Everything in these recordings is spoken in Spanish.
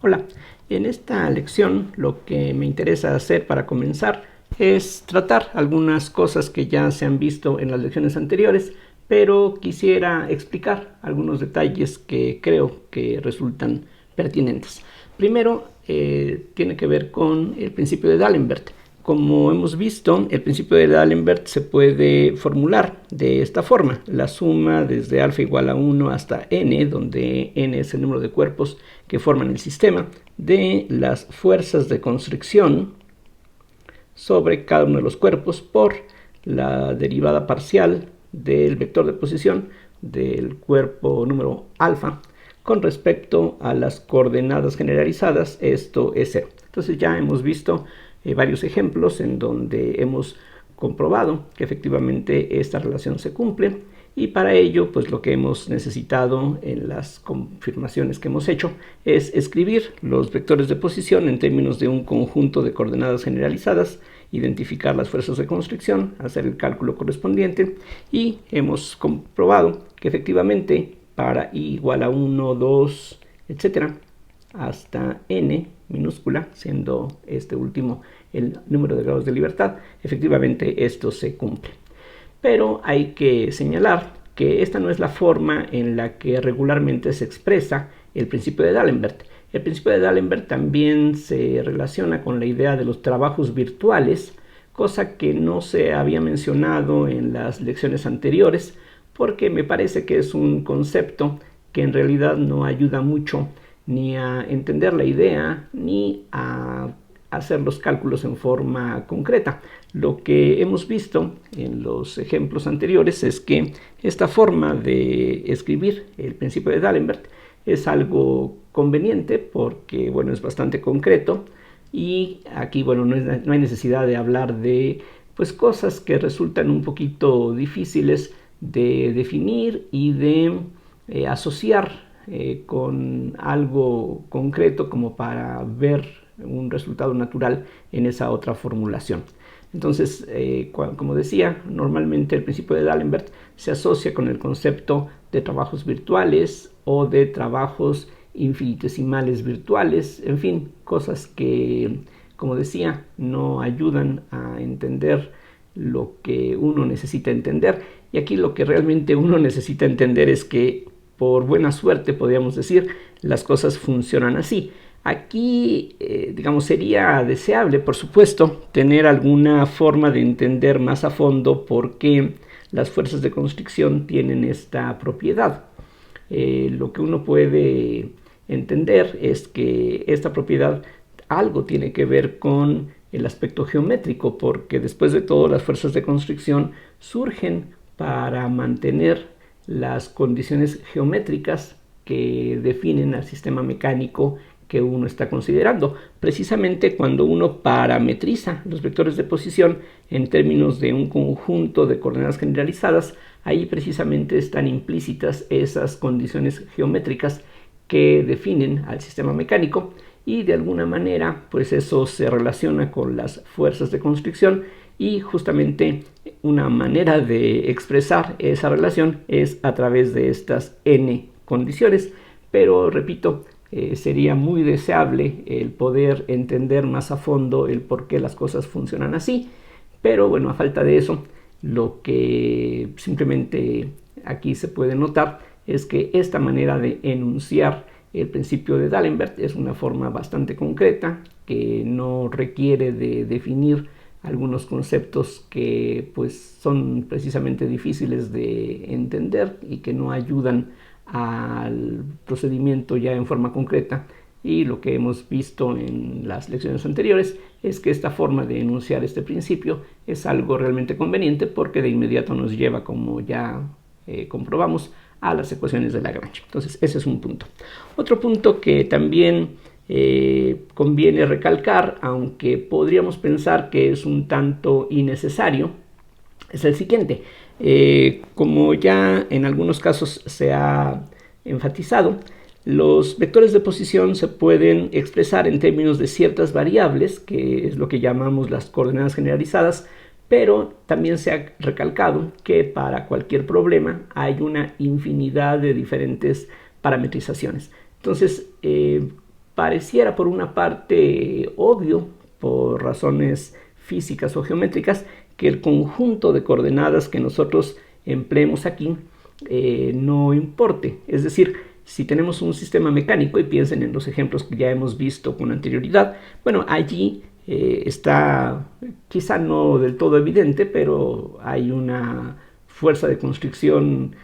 Hola, en esta lección lo que me interesa hacer para comenzar es tratar algunas cosas que ya se han visto en las lecciones anteriores, pero quisiera explicar algunos detalles que creo que resultan pertinentes. Primero, tiene que ver con el principio de D'Alembert. Como hemos visto, el principio de D'Alembert se puede formular de esta forma: la suma desde alfa igual a 1 hasta n, donde n es el número de cuerpos que forman el sistema, de las fuerzas de constricción sobre cada uno de los cuerpos por la derivada parcial del vector de posición del cuerpo número alfa con respecto a las coordenadas generalizadas, esto es 0. Entonces ya hemos visto varios ejemplos en donde hemos comprobado que efectivamente esta relación se cumple, y para ello pues lo que hemos necesitado en las confirmaciones que hemos hecho es escribir los vectores de posición en términos de un conjunto de coordenadas generalizadas, identificar las fuerzas de constricción, hacer el cálculo correspondiente, y hemos comprobado que efectivamente para i igual a 1, 2, etcétera, hasta n minúscula, siendo este último el número de grados de libertad, efectivamente esto se cumple. Pero hay que señalar que esta no es la forma en la que regularmente se expresa el principio de D'Alembert. El principio de D'Alembert también se relaciona con la idea de los trabajos virtuales, cosa que no se había mencionado en las lecciones anteriores, porque me parece que es un concepto que en realidad no ayuda mucho ni a entender la idea ni a hacer los cálculos en forma concreta. Lo que hemos visto en los ejemplos anteriores es que esta forma de escribir el principio de D'Alembert es algo conveniente porque, bueno, es bastante concreto, y aquí, bueno, no hay necesidad de hablar de pues cosas que resultan un poquito difíciles de definir y de asociar con algo concreto como para ver un resultado natural en esa otra formulación. Entonces, como decía, normalmente el principio de D'Alembert se asocia con el concepto de trabajos virtuales o de trabajos infinitesimales virtuales, en fin, cosas que, como decía, no ayudan a entender lo que uno necesita entender. Y aquí lo que realmente uno necesita entender es que, por buena suerte, podríamos decir, las cosas funcionan así. Aquí, digamos, sería deseable, por supuesto, tener alguna forma de entender más a fondo por qué las fuerzas de constricción tienen esta propiedad. Lo que uno puede entender es que esta propiedad algo tiene que ver con el aspecto geométrico, porque después de todo las fuerzas de constricción surgen para mantener las condiciones geométricas que definen al sistema mecánico que uno está considerando. Precisamente cuando uno parametriza los vectores de posición en términos de un conjunto de coordenadas generalizadas, ahí precisamente están implícitas esas condiciones geométricas que definen al sistema mecánico, y de alguna manera pues eso se relaciona con las fuerzas de constricción, y justamente una manera de expresar esa relación es a través de estas n condiciones. Pero repito, sería muy deseable el poder entender más a fondo el por qué las cosas funcionan así, pero bueno, a falta de eso, lo que simplemente aquí se puede notar es que esta manera de enunciar el principio de D'Alembert es una forma bastante concreta que no requiere de definir algunos conceptos que pues son precisamente difíciles de entender y que no ayudan al procedimiento ya en forma concreta. Y lo que hemos visto en las lecciones anteriores es que esta forma de enunciar este principio es algo realmente conveniente, porque de inmediato nos lleva, como ya comprobamos, a las ecuaciones de Lagrange. Entonces ese es un punto. Otro punto que también conviene recalcar, aunque podríamos pensar que es un tanto innecesario, es el siguiente. Como ya en algunos casos se ha enfatizado, los vectores de posición se pueden expresar en términos de ciertas variables, que es lo que llamamos las coordenadas generalizadas, pero también se ha recalcado que para cualquier problema hay una infinidad de diferentes parametrizaciones. Entonces, pareciera por una parte obvio, por razones físicas o geométricas, que el conjunto de coordenadas que nosotros empleemos aquí no importe. Es decir, si tenemos un sistema mecánico, y piensen en los ejemplos que ya hemos visto con anterioridad, bueno, allí está quizá no del todo evidente, pero hay una fuerza de constricción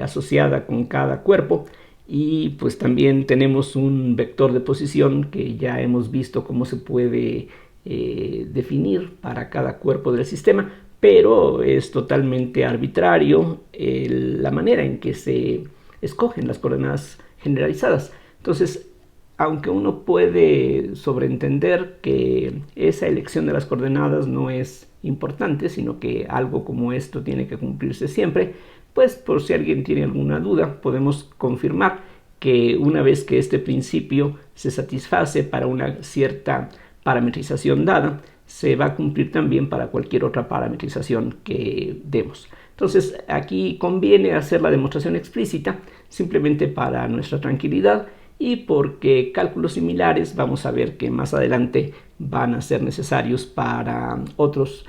asociada con cada cuerpo, y pues también tenemos un vector de posición que ya hemos visto cómo se puede definir para cada cuerpo del sistema, pero es totalmente arbitrario la manera en que se escogen las coordenadas generalizadas. Entonces, aunque uno puede sobreentender que esa elección de las coordenadas no es importante, sino que algo como esto tiene que cumplirse siempre, pues por si alguien tiene alguna duda, podemos confirmar que una vez que este principio se satisface para una cierta parametrización dada, se va a cumplir también para cualquier otra parametrización que demos. Entonces aquí conviene hacer la demostración explícita simplemente para nuestra tranquilidad, y porque cálculos similares vamos a ver que más adelante van a ser necesarios para otras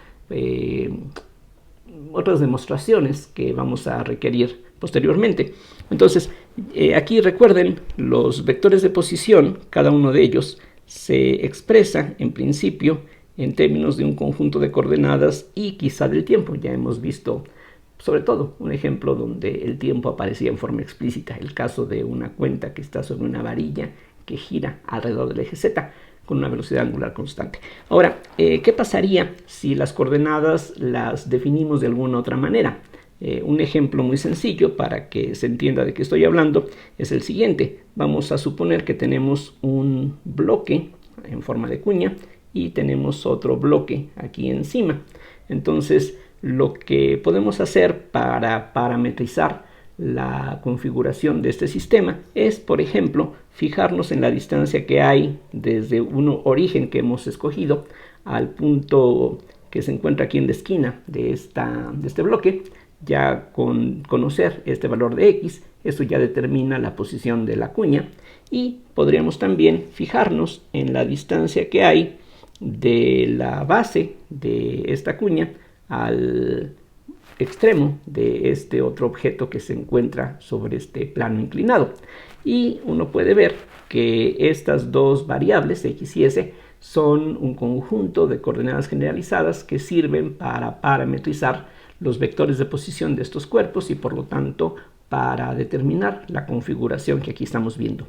demostraciones que vamos a requerir posteriormente. Entonces aquí recuerden, los vectores de posición, cada uno de ellos se expresa en principio en términos de un conjunto de coordenadas y quizá del tiempo. Ya hemos visto sobre todo un ejemplo donde el tiempo aparecía en forma explícita, el caso de una cuenta que está sobre una varilla que gira alrededor del eje Z con una velocidad angular constante. Ahora, ¿qué pasaría si las coordenadas las definimos de alguna otra manera? Un ejemplo muy sencillo para que se entienda de qué estoy hablando es el siguiente. Vamos a suponer que tenemos un bloque en forma de cuña y tenemos otro bloque aquí encima. Entonces, lo que podemos hacer para parametrizar la configuración de este sistema es, por ejemplo, fijarnos en la distancia que hay desde un origen que hemos escogido al punto que se encuentra aquí en la esquina de este bloque. Ya con conocer este valor de x, eso ya determina la posición de la cuña, y podríamos también fijarnos en la distancia que hay de la base de esta cuña al extremo de este otro objeto que se encuentra sobre este plano inclinado. Y uno puede ver que estas dos variables, x y s, son un conjunto de coordenadas generalizadas que sirven para parametrizar los vectores de posición de estos cuerpos y por lo tanto para determinar la configuración que aquí estamos viendo.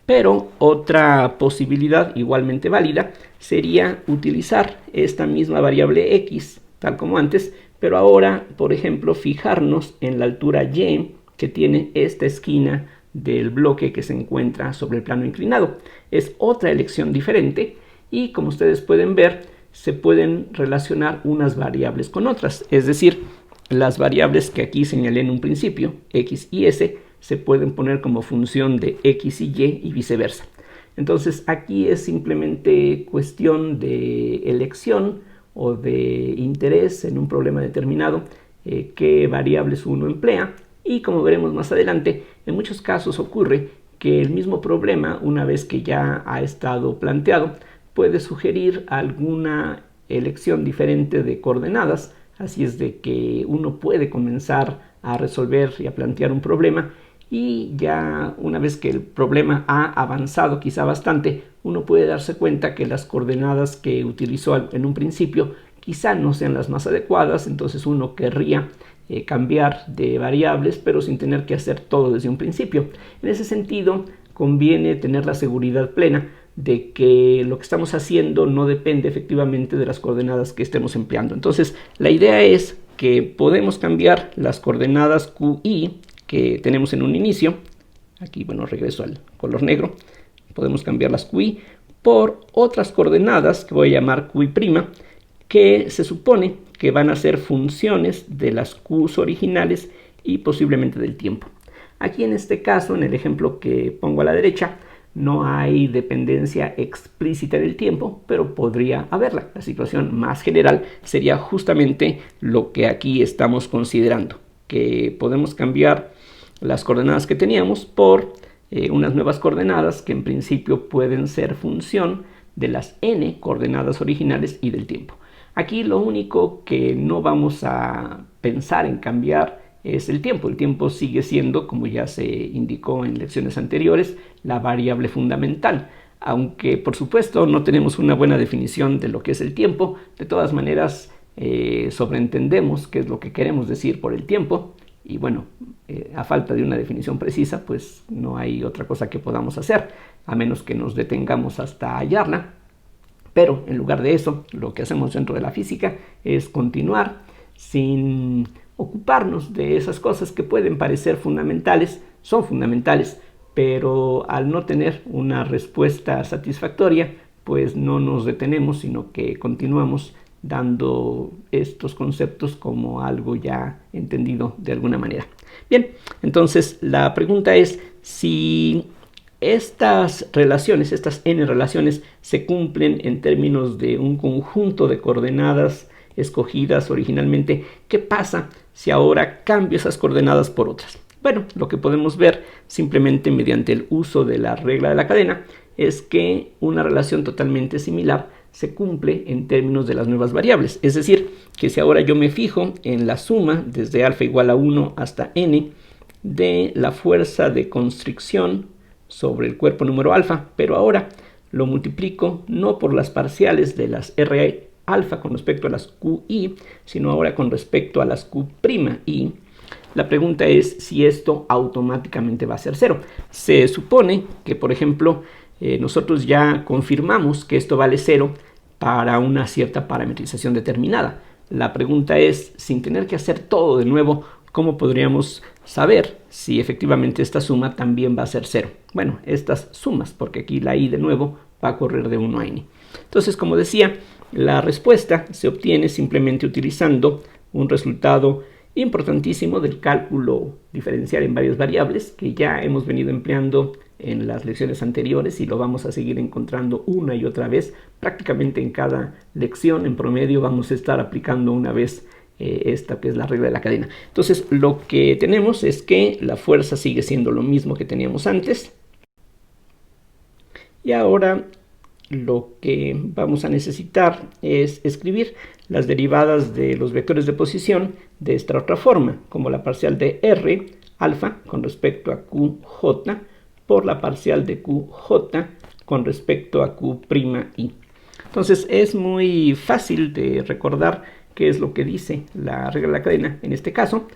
Pero otra posibilidad igualmente válida sería utilizar esta misma variable x tal como antes, pero ahora, por ejemplo, fijarnos en la altura y que tiene esta esquina del bloque que se encuentra sobre el plano inclinado. Es otra elección diferente, y como ustedes pueden ver, se pueden relacionar unas variables con otras. Es decir, las variables que aquí señalé en un principio, x y s, se pueden poner como función de x y y viceversa. Entonces aquí es simplemente cuestión de elección o de interés en un problema determinado, qué variables uno emplea, y como veremos más adelante, en muchos casos ocurre que el mismo problema, una vez que ya ha estado planteado, puede sugerir alguna elección diferente de coordenadas. Así es de que uno puede comenzar a resolver y a plantear un problema, y ya una vez que el problema ha avanzado quizá bastante, uno puede darse cuenta que las coordenadas que utilizó en un principio quizá no sean las más adecuadas. Entonces uno querría cambiar de variables, pero sin tener que hacer todo desde un principio. En ese sentido, conviene tener la seguridad plena de que lo que estamos haciendo no depende efectivamente de las coordenadas que estemos empleando. Entonces, la idea es que podemos cambiar las coordenadas q, y que tenemos en un inicio. Aquí, bueno, regreso al color negro. Podemos cambiar las qi por otras coordenadas que voy a llamar qi', que se supone que van a ser funciones de las q's originales y posiblemente del tiempo. Aquí en este caso, en el ejemplo que pongo a la derecha, no hay dependencia explícita del tiempo, pero podría haberla. La situación más general sería justamente lo que aquí estamos considerando, que podemos cambiar las coordenadas que teníamos por unas nuevas coordenadas que en principio pueden ser función de las n coordenadas originales y del tiempo. Aquí lo único que no vamos a pensar en cambiar es el tiempo. El tiempo sigue siendo, como ya se indicó en lecciones anteriores, la variable fundamental. Aunque por supuesto no tenemos una buena definición de lo que es el tiempo, de todas maneras sobreentendemos qué es lo que queremos decir por el tiempo. Y bueno, a falta de una definición precisa, pues no hay otra cosa que podamos hacer, a menos que nos detengamos hasta hallarla. Pero en lugar de eso, lo que hacemos dentro de la física es continuar sin ocuparnos de esas cosas que pueden parecer fundamentales, son fundamentales, pero al no tener una respuesta satisfactoria, pues no nos detenemos, sino que continuamos dando estos conceptos como algo ya entendido de alguna manera. Bien, entonces la pregunta es si estas relaciones, estas n relaciones, se cumplen en términos de un conjunto de coordenadas escogidas originalmente. ¿Qué pasa si ahora cambio esas coordenadas por otras? Bueno, lo que podemos ver simplemente mediante el uso de la regla de la cadena es que una relación totalmente similar se cumple en términos de las nuevas variables. Es decir, que si ahora yo me fijo en la suma desde alfa igual a 1 hasta n de la fuerza de constricción sobre el cuerpo número alfa, pero ahora lo multiplico no por las parciales de las R alfa con respecto a las QI, sino ahora con respecto a las Q'I. La pregunta es si esto automáticamente va a ser cero. Se supone que, por ejemplo, nosotros ya confirmamos que esto vale cero para una cierta parametrización determinada. La pregunta es, sin tener que hacer todo de nuevo, ¿cómo podríamos saber si efectivamente esta suma también va a ser cero? Bueno, estas sumas, porque aquí la i de nuevo va a correr de 1 a n. Entonces, como decía, la respuesta se obtiene simplemente utilizando un resultado importantísimo del cálculo diferencial en varias variables que ya hemos venido empleando en las lecciones anteriores y lo vamos a seguir encontrando una y otra vez. Prácticamente en cada lección en promedio vamos a estar aplicando una vez esta que es la regla de la cadena. Entonces lo que tenemos es que la fuerza sigue siendo lo mismo que teníamos antes. Y ahora lo que vamos a necesitar es escribir las derivadas de los vectores de posición de esta otra forma, como la parcial de R alfa con respecto a QJ por la parcial de QJ con respecto a Q'I. Entonces es muy fácil de recordar qué es lo que dice la regla de la cadena en este caso.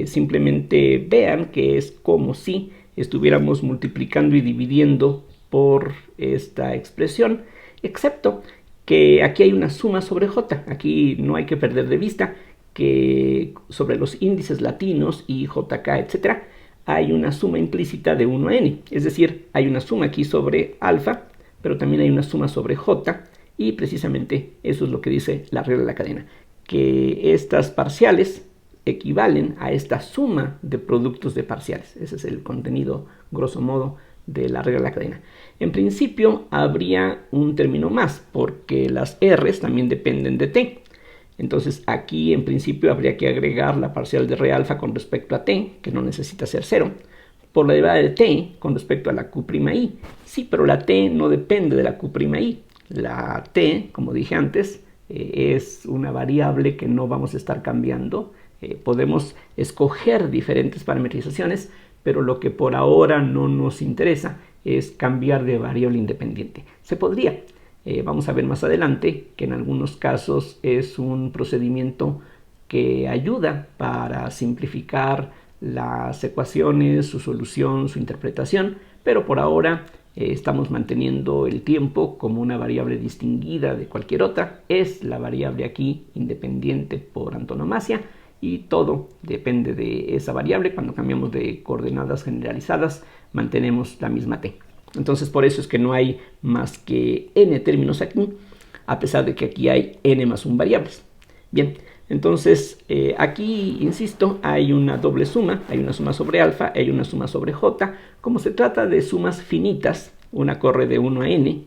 Simplemente vean que es como si estuviéramos multiplicando y dividiendo por esta expresión, excepto que aquí hay una suma sobre j. Aquí no hay que perder de vista que sobre los índices latinos y jk, etc., hay una suma implícita de 1 a n. Es decir, hay una suma aquí sobre alfa, pero también hay una suma sobre j, y precisamente eso es lo que dice la regla de la cadena, que estas parciales equivalen a esta suma de productos de parciales. Ese es el contenido, grosso modo, de la regla de la cadena. En principio habría un término más, porque las r's también dependen de t. Entonces aquí en principio habría que agregar la parcial de r alfa con respecto a t, que no necesita ser 0, por la derivada de t con respecto a la Q'I. Sí, pero la t no depende de la Q'I. La t, como dije antes, es una variable que no vamos a estar cambiando. Podemos escoger diferentes parametrizaciones, pero lo que por ahora no nos interesa es cambiar de variable independiente. Se podría. Vamos a ver más adelante que en algunos casos es un procedimiento que ayuda para simplificar las ecuaciones, su solución, su interpretación, pero por ahora estamos manteniendo el tiempo como una variable distinguida de cualquier otra. Es la variable aquí independiente por antonomasia y todo depende de esa variable. Cuando cambiamos de coordenadas generalizadas mantenemos la misma t. Entonces por eso es que no hay más que n términos aquí, a pesar de que aquí hay n más 1 variables. Bien, entonces aquí, insisto, hay una doble suma, hay una suma sobre alfa, hay una suma sobre j. Como se trata de sumas finitas, una corre de 1 a n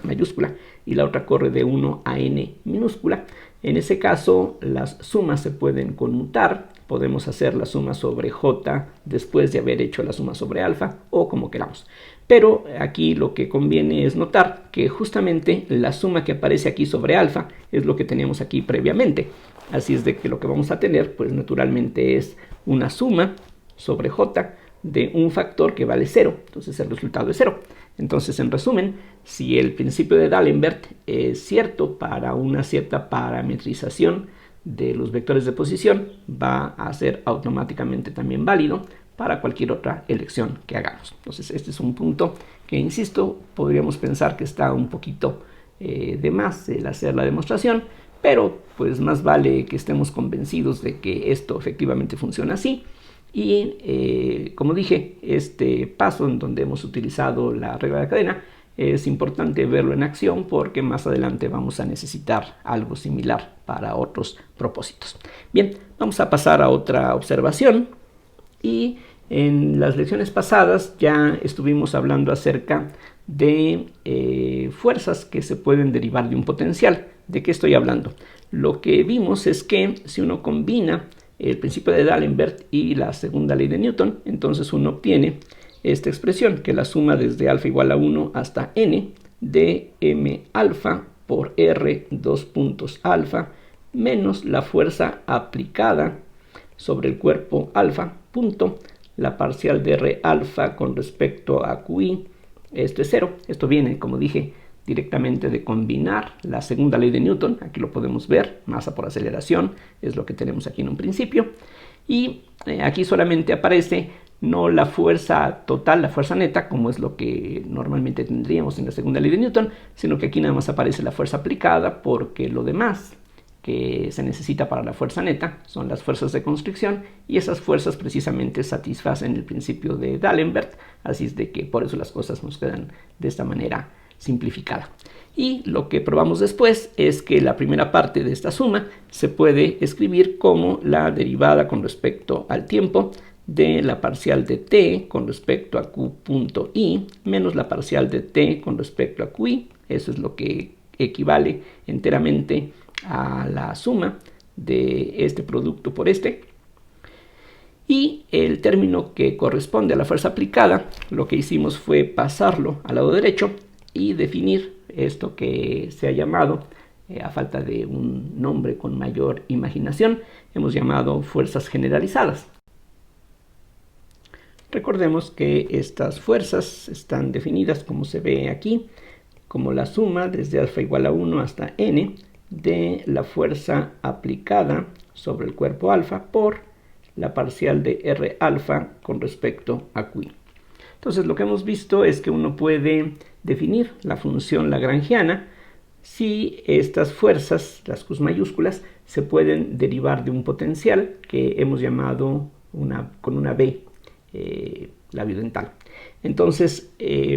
mayúscula y la otra corre de 1 a n minúscula, En ese caso, las sumas se pueden conmutar. Podemos hacer la suma sobre j después de haber hecho la suma sobre alfa, o como queramos. Pero aquí lo que conviene es notar que justamente la suma que aparece aquí sobre alfa es lo que teníamos aquí previamente. Así es de que lo que vamos a tener, pues naturalmente es una suma sobre j de un factor que vale 0. Entonces el resultado es 0. Entonces, en resumen, si el principio de D'Alembert es cierto para una cierta parametrización de los vectores de posición, va a ser automáticamente también válido para cualquier otra elección que hagamos. Entonces, este es un punto que, insisto, podríamos pensar que está un poquito de más el hacer la demostración, pero pues más vale que estemos convencidos de que esto efectivamente funciona así. Y como dije, este paso en donde hemos utilizado la regla de cadena es importante verlo en acción porque más adelante vamos a necesitar algo similar para otros propósitos. Bien, vamos a pasar a otra observación. Y en las lecciones pasadas ya estuvimos hablando acerca de fuerzas que se pueden derivar de un potencial. ¿De qué estoy hablando? Lo que vimos es que si uno combina el principio de D'Alembert y la segunda ley de Newton, entonces uno obtiene esta expresión, que la suma desde alfa igual a 1 hasta n de m alfa por r 2 puntos alfa menos la fuerza aplicada sobre el cuerpo alfa, punto, la parcial de r alfa con respecto a qi, esto es 0. Esto viene, como dije, directamente de combinar la segunda ley de Newton. Aquí lo podemos ver, masa por aceleración, es lo que tenemos aquí en un principio. Y aquí solamente aparece no la fuerza total, la fuerza neta, como es lo que normalmente tendríamos en la segunda ley de Newton, sino que aquí nada más aparece la fuerza aplicada, porque lo demás que se necesita para la fuerza neta son las fuerzas de constricción, y esas fuerzas precisamente satisfacen el principio de D'Alembert, así es de que por eso las cosas nos quedan de esta manera simplificada. Y lo que probamos después es que la primera parte de esta suma se puede escribir como la derivada con respecto al tiempo de la parcial de t con respecto a q punto i menos la parcial de t con respecto a qi. Eso es lo que equivale enteramente a la suma de este producto por este. Y el término que corresponde a la fuerza aplicada, lo que hicimos fue pasarlo al lado derecho y definir esto que se ha llamado, a falta de un nombre con mayor imaginación, hemos llamado fuerzas generalizadas. Recordemos que estas fuerzas están definidas, como se ve aquí, como la suma desde alfa igual a 1 hasta n de la fuerza aplicada sobre el cuerpo alfa por la parcial de r alfa con respecto a qi. Entonces lo que hemos visto es que uno puede definir la función lagrangiana si estas fuerzas, las Q mayúsculas, se pueden derivar de un potencial que hemos llamado con una B labiodental. Entonces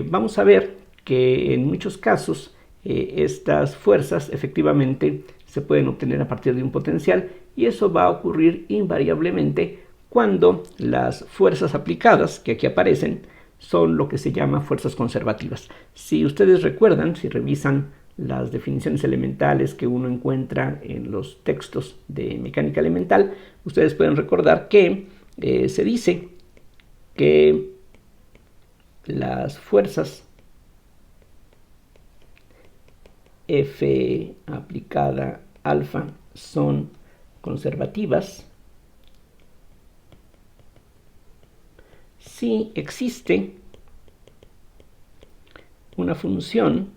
vamos a ver que en muchos casos estas fuerzas efectivamente se pueden obtener a partir de un potencial, y eso va a ocurrir invariablemente cuando las fuerzas aplicadas que aquí aparecen son lo que se llama fuerzas conservativas. Si ustedes recuerdan, si revisan las definiciones elementales que uno encuentra en los textos de mecánica elemental, ustedes pueden recordar que se dice que las fuerzas F aplicada alfa son conservativas si existe una función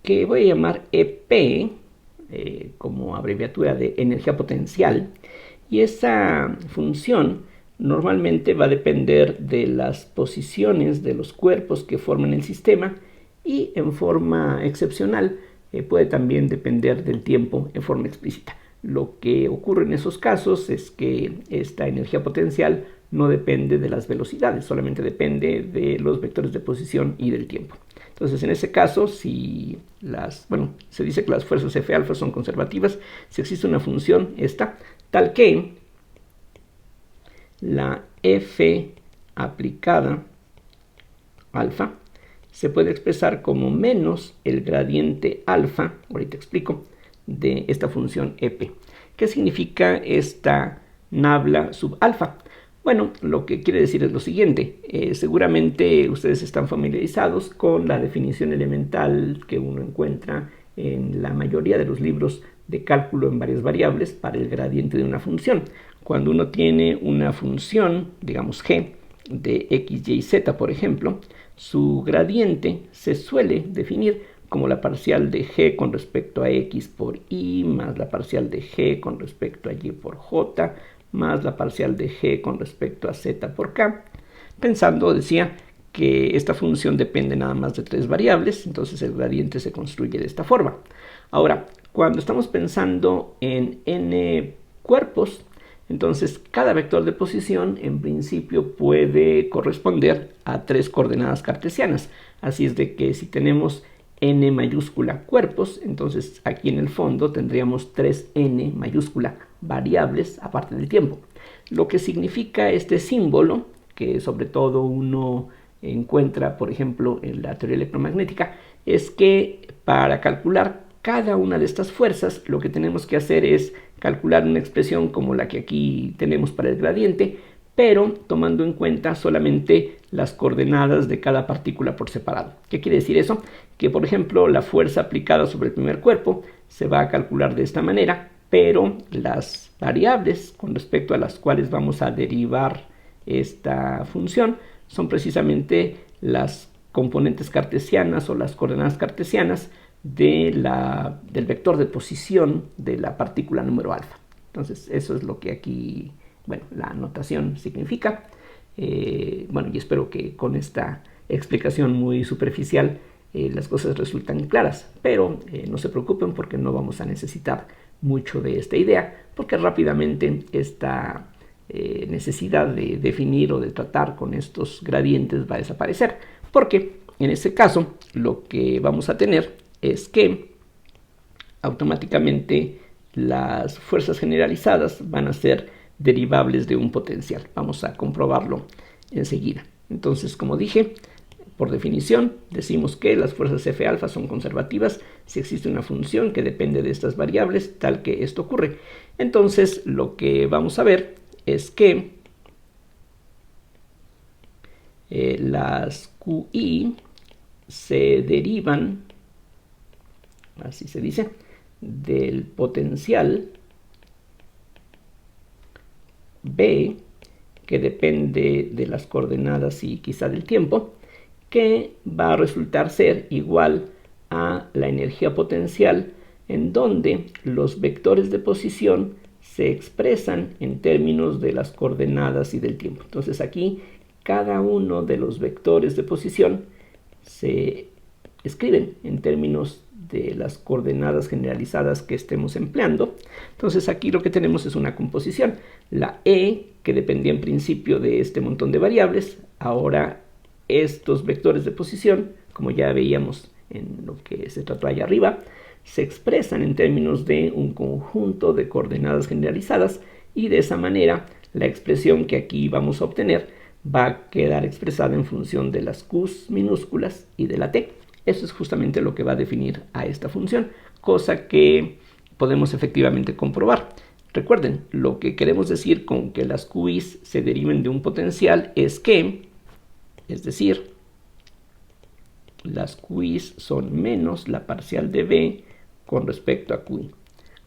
que voy a llamar EP como abreviatura de energía potencial, y esa función normalmente va a depender de las posiciones de los cuerpos que forman el sistema, y en forma excepcional puede también depender del tiempo en forma explícita. Lo que ocurre en esos casos es que esta energía potencial no depende de las velocidades, solamente depende de los vectores de posición y del tiempo. Entonces, en ese caso, si se dice que las fuerzas F alfa son conservativas, si existe una función esta, tal que la F aplicada alfa se puede expresar como menos el gradiente alfa, ahorita explico, de esta función EP. ¿Qué significa esta nabla sub alfa? Bueno, lo que quiere decir es lo siguiente. Seguramente ustedes están familiarizados con la definición elemental que uno encuentra en la mayoría de los libros de cálculo en varias variables para el gradiente de una función. Cuando uno tiene una función, digamos g, de x, y, z, por ejemplo, su gradiente se suele definir como la parcial de g con respecto a x por y más la parcial de g con respecto a y por j más la parcial de g con respecto a z por k, pensando, decía, que esta función depende nada más de tres variables, entonces el gradiente se construye de esta forma. Ahora, cuando estamos pensando en n cuerpos, entonces cada vector de posición en principio puede corresponder a tres coordenadas cartesianas. Así es de que si tenemos n mayúscula cuerpos, entonces aquí en el fondo tendríamos 3n mayúscula variables aparte del tiempo. Lo que significa este símbolo, que sobre todo uno encuentra, por ejemplo, en la teoría electromagnética, es que para calcular cada una de estas fuerzas, lo que tenemos que hacer es calcular una expresión como la que aquí tenemos para el gradiente, pero tomando en cuenta solamente las coordenadas de cada partícula por separado. ¿Qué quiere decir eso? Que, por ejemplo, la fuerza aplicada sobre el primer cuerpo se va a calcular de esta manera, pero las variables con respecto a las cuales vamos a derivar esta función son precisamente las componentes cartesianas o las coordenadas cartesianas del vector de posición de la partícula número alfa. Entonces, eso es lo que aquí, bueno, la notación significa. Bueno, y espero que con esta explicación muy superficial las cosas resultan claras, pero no se preocupen porque no vamos a necesitar mucho de esta idea, porque rápidamente esta necesidad de definir o de tratar con estos gradientes va a desaparecer, porque en este caso lo que vamos a tener es que automáticamente las fuerzas generalizadas van a ser derivables de un potencial. Vamos a comprobarlo enseguida. Entonces, como dije, por definición, decimos que las fuerzas F alfa son conservativas si existe una función que depende de estas variables, tal que esto ocurre. Entonces, lo que vamos a ver es que las QI se derivan, así se dice, del potencial B, que depende de las coordenadas y quizá del tiempo, que va a resultar ser igual a la energía potencial, en donde los vectores de posición se expresan en términos de las coordenadas y del tiempo. Entonces aquí cada uno de los vectores de posición se escriben en términos de las coordenadas generalizadas que estemos empleando. Entonces aquí lo que tenemos es una composición. La E, que dependía en principio de este montón de variables, ahora estos vectores de posición, como ya veíamos en lo que se trató allá arriba, se expresan en términos de un conjunto de coordenadas generalizadas, y de esa manera la expresión que aquí vamos a obtener va a quedar expresada en función de las Q's minúsculas y de la T. Eso es justamente lo que va a definir a esta función, cosa que podemos efectivamente comprobar. Recuerden, lo que queremos decir con que las QIs se deriven de un potencial es que, es decir, las QIs son menos la parcial de B con respecto a QI,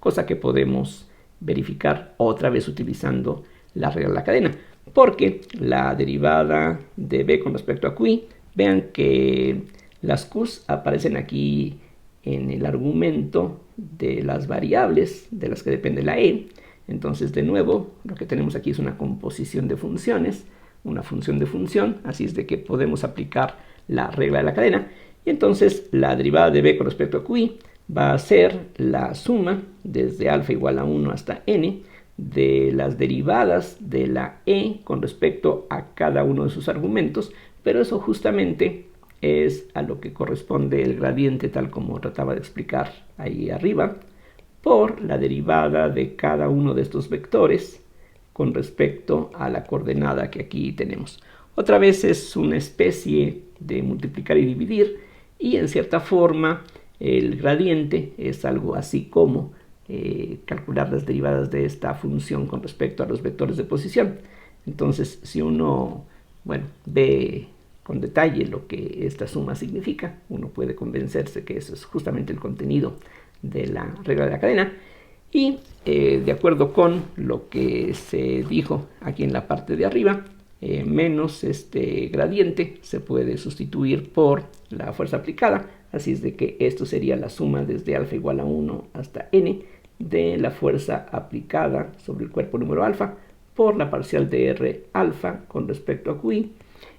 cosa que podemos verificar otra vez utilizando la regla de la cadena, porque la derivada de B con respecto a QI, vean que las Q's aparecen aquí en el argumento de las variables de las que depende la E. Entonces, de nuevo, lo que tenemos aquí es una composición de funciones, una función de función, así es de que podemos aplicar la regla de la cadena, y entonces la derivada de B con respecto a QI va a ser la suma desde alfa igual a 1 hasta n de las derivadas de la E con respecto a cada uno de sus argumentos, pero eso justamente es a lo que corresponde el gradiente, tal como trataba de explicar ahí arriba, por la derivada de cada uno de estos vectores con respecto a la coordenada que aquí tenemos. Otra vez es una especie de multiplicar y dividir, y en cierta forma el gradiente es algo así como calcular las derivadas de esta función con respecto a los vectores de posición. Entonces, si uno ve con detalle lo que esta suma significa, uno puede convencerse que eso es justamente el contenido de la regla de la cadena. Y de acuerdo con lo que se dijo aquí en la parte de arriba, menos este gradiente se puede sustituir por la fuerza aplicada, así es de que esto sería la suma desde alfa igual a 1 hasta n de la fuerza aplicada sobre el cuerpo número alfa por la parcial de R alfa con respecto a QI,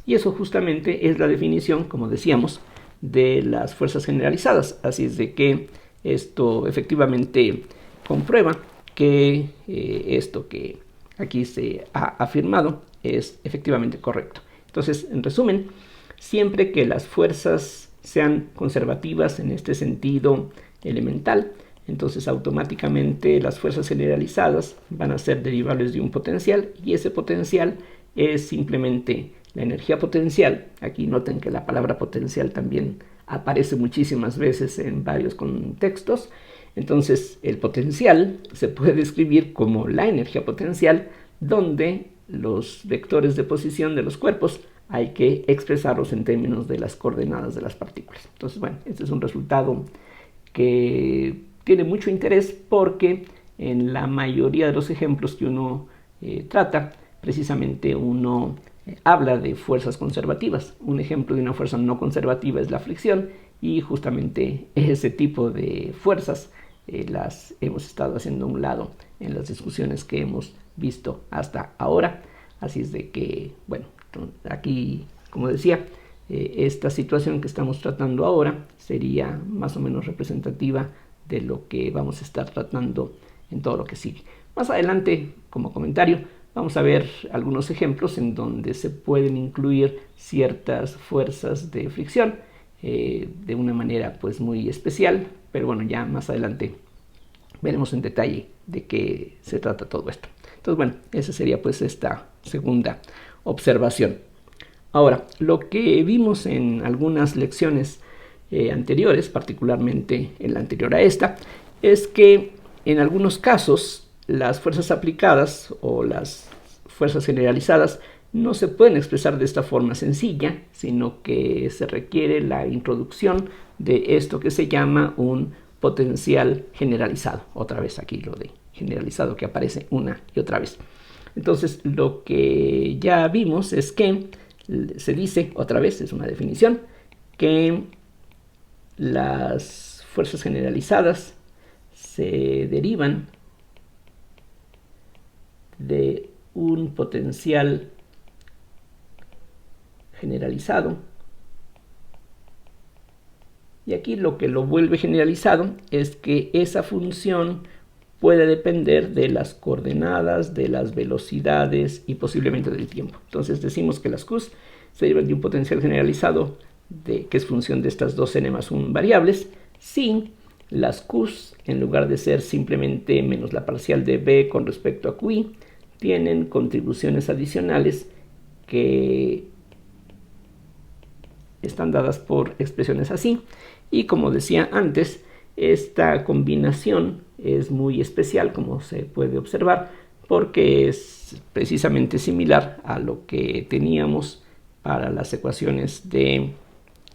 y eso justamente es la definición, como decíamos, de las fuerzas generalizadas, así es de que esto efectivamente comprueba que esto que aquí se ha afirmado es efectivamente correcto. Entonces, en resumen, siempre que las fuerzas sean conservativas en este sentido elemental, entonces automáticamente las fuerzas generalizadas van a ser derivables de un potencial, y ese potencial es simplemente la energía potencial. Aquí noten que la palabra potencial también aparece muchísimas veces en varios contextos. Entonces el potencial se puede escribir como la energía potencial, donde los vectores de posición de los cuerpos hay que expresarlos en términos de las coordenadas de las partículas. Entonces, este es un resultado que tiene mucho interés porque en la mayoría de los ejemplos que uno trata, precisamente uno habla de fuerzas conservativas. Un ejemplo de una fuerza no conservativa es la fricción, y justamente ese tipo de fuerzas las hemos estado haciendo a un lado en las discusiones que hemos visto hasta ahora. Así es de que, aquí, como decía, esta situación que estamos tratando ahora sería más o menos representativa de lo que vamos a estar tratando en todo lo que sigue. Más adelante, como comentario, vamos a ver algunos ejemplos en donde se pueden incluir ciertas fuerzas de fricción de una manera muy especial, pero ya más adelante veremos en detalle de qué se trata todo esto. Entonces, esa sería esta segunda observación. Ahora, lo que vimos en algunas lecciones anteriores, particularmente en la anterior a esta, es que en algunos casos las fuerzas aplicadas o las fuerzas generalizadas no se pueden expresar de esta forma sencilla, sino que se requiere la introducción de esto que se llama un potencial generalizado. Otra vez aquí lo de generalizado que aparece una y otra vez. Entonces, lo que ya vimos es que se dice, otra vez, es una definición, que las fuerzas generalizadas se derivan de un potencial generalizado, y aquí lo que lo vuelve generalizado es que esa función puede depender de las coordenadas, de las velocidades y posiblemente del tiempo. Entonces decimos que las Qs se derivan de un potencial generalizado que es función de estas dos n más 1 variables, si las Qs, en lugar de ser simplemente menos la parcial de b con respecto a Qi, tienen contribuciones adicionales que están dadas por expresiones así. Y como decía antes, esta combinación es muy especial, como se puede observar, porque es precisamente similar a lo que teníamos para las ecuaciones de